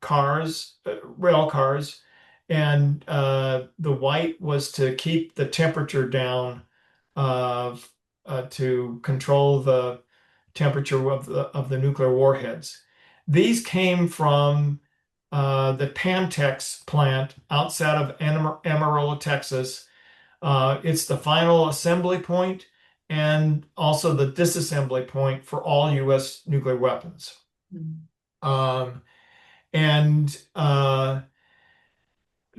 cars, rail cars, and the white was to keep the temperature down, uh, to control the temperature of the nuclear warheads. These came from the Pantex plant outside of Amarillo, Texas. It's the final assembly point and also the disassembly point for all U.S. nuclear weapons. Mhm. Um, and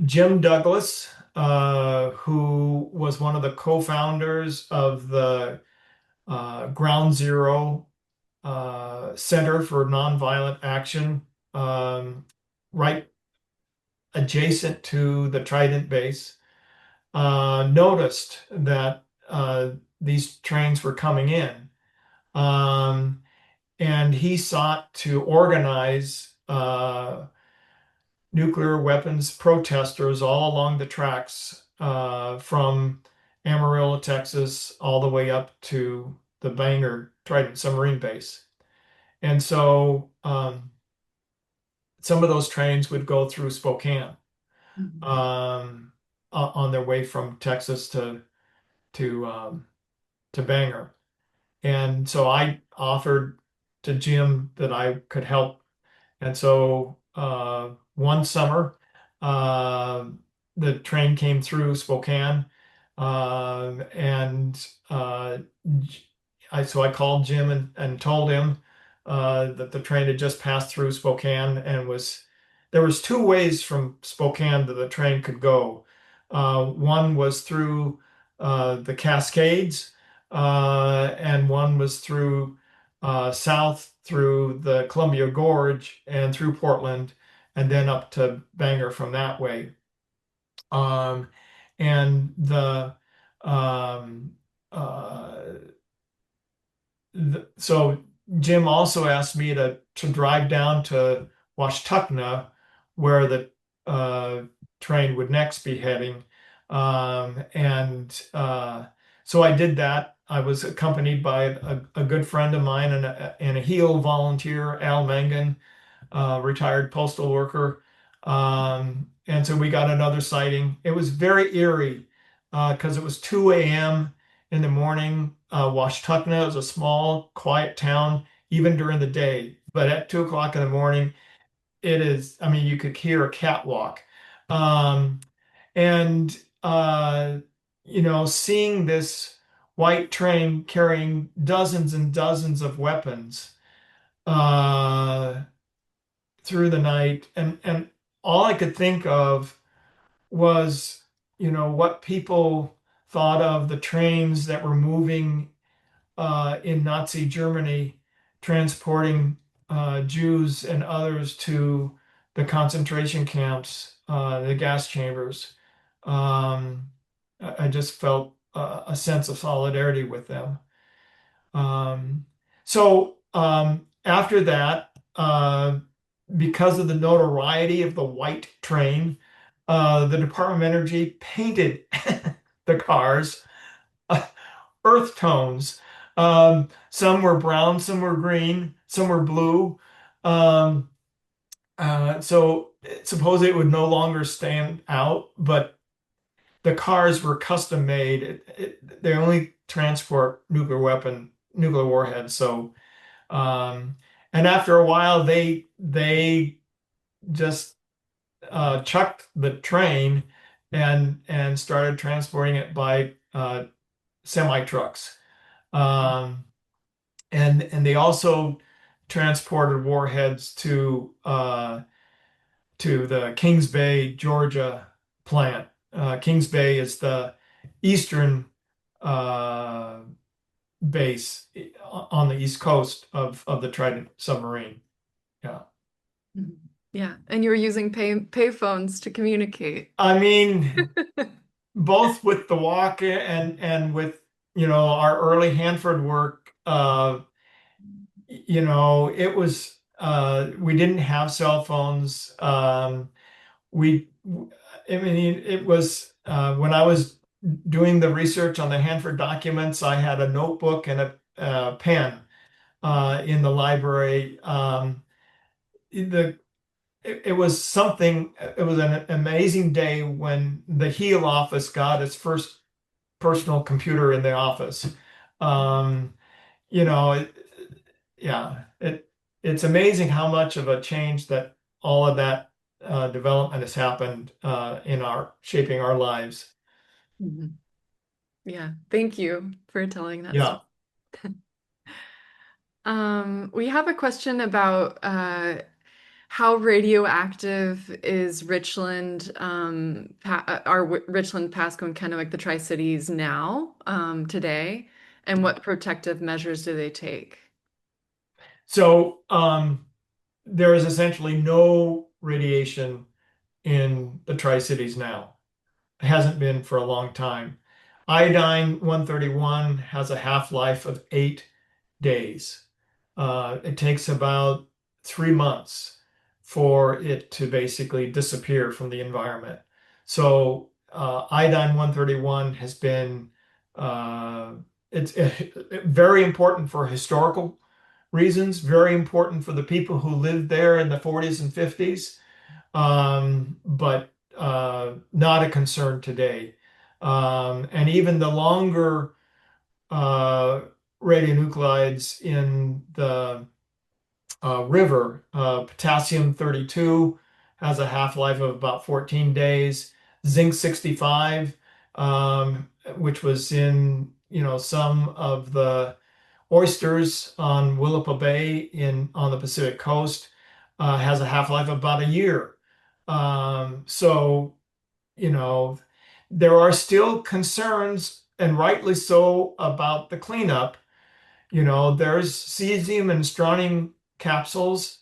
Jim Douglas, who was one of the co-founders of the Ground Zero Center for Nonviolent Action, right adjacent to the Trident base, noticed that these trains were coming in. Um, and he sought to organize nuclear weapons protesters all along the tracks from Amarillo, Texas, all the way up to the Bangor Trident submarine base. And so some of those trains would go through Spokane Mhm. um, on their way from Texas to to Bangor. And so I offered to Jim that I could help. And so one summer, uh, the train came through Spokane, and so I called Jim and told him that the train had just passed through Spokane and there was two ways from Spokane that the train could go. One was through the Cascades, and one was through south through the Columbia Gorge and through Portland, and then up to Bangor from that way. Um, and um, uh, so Jim also asked me to drive down to Washtupna, where the uh, train would next be heading. And so I did that. I was accompanied by a good friend of mine and a HEAL volunteer, Al Mangan, retired postal worker. And so we got another sighting. It was very eerie because it was 2 a.m. in the morning. Washtuckna is a small, quiet town, even during the day. But at 2 o'clock in the morning, it is, I mean, you could hear a catwalk. Um, and, uh, seeing this white train carrying dozens and dozens of weapons. Uh, through the night, and all I could think of was, what people thought of the trains that were moving in Nazi Germany, transporting Jews and others to the concentration camps, the gas chambers. Um, I just felt a sense of solidarity with them. Um, so after that, because of the notoriety of the white train, the Department of Energy painted the cars earth tones. Some were brown, some were green, some were blue. Um, so suppose it would no longer stand out, but the cars were custom made. They only transport nuclear warheads. So um, and after a while, they just chucked the train and started transporting it by semi trucks. Um, and they also transported warheads to the Kings Bay, Georgia plant. Kings Bay is the eastern uh, base on the east coast of the Trident submarine. Yeah. Mhm. Yeah, and you were using payphones to communicate. I mean, both with the walk and with, our early Hanford work, it was, we didn't have cell phones. We, I mean, it was, when I was doing the research on the Hanford documents, I had a notebook and a pen in the library. The it was something, it was an amazing day when the HEAL office got its first personal computer in the office. Um, you know, it, yeah, it's amazing how much of a change that all of that development has happened in our shaping our lives. Mhm. Yeah, thank you for telling that story. Yeah. We have a question about how radioactive is Richland, Richland, Pasco, and Kennewick, the Tri-Cities now, today, and what protective measures do they take? So there is essentially no radiation in the Tri-Cities now. It hasn't been for a long time. Iodine 131 has a half-life of 8 days. It takes about 3 months for it to basically disappear from the environment. So iodine 131 has been it's very important for historical reasons, very important for the people who lived there in the 40s and 50s, but not a concern today. And even the longer uh, radionuclides in the river, potassium 32 has a half-life of about 14 days. Zinc 65, which was in some of the oysters on Willapa Bay on the Pacific coast, has a half-life of about a year. So, you know, there are still concerns, and rightly so, about the cleanup. There's cesium and strontium capsules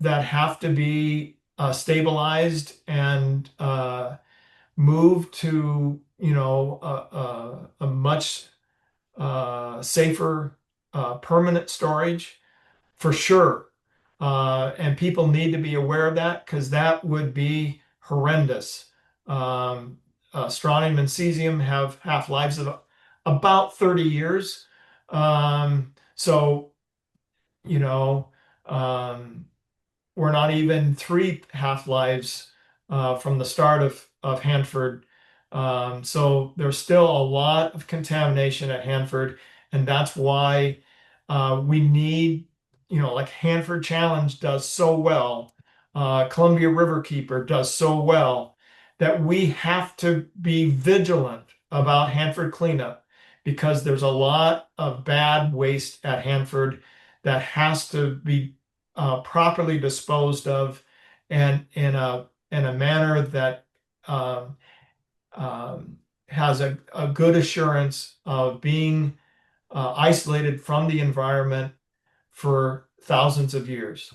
that have to be stabilized and moved to, a much safer permanent storage. for sure. And people need to be aware of that because that would be horrendous. Strontium and cesium have half-lives of about 30 years. So, you know, um, we're not even three half-lives from the start of Hanford. So there's still a lot of contamination at Hanford, and that's why we need, like Hanford Challenge does so well, Columbia Riverkeeper does so well, that we have to be vigilant about Hanford cleanup because there's a lot of bad waste at Hanford that has to be properly disposed of and in a manner that um, um, has a good assurance of being isolated from the environment for thousands of years.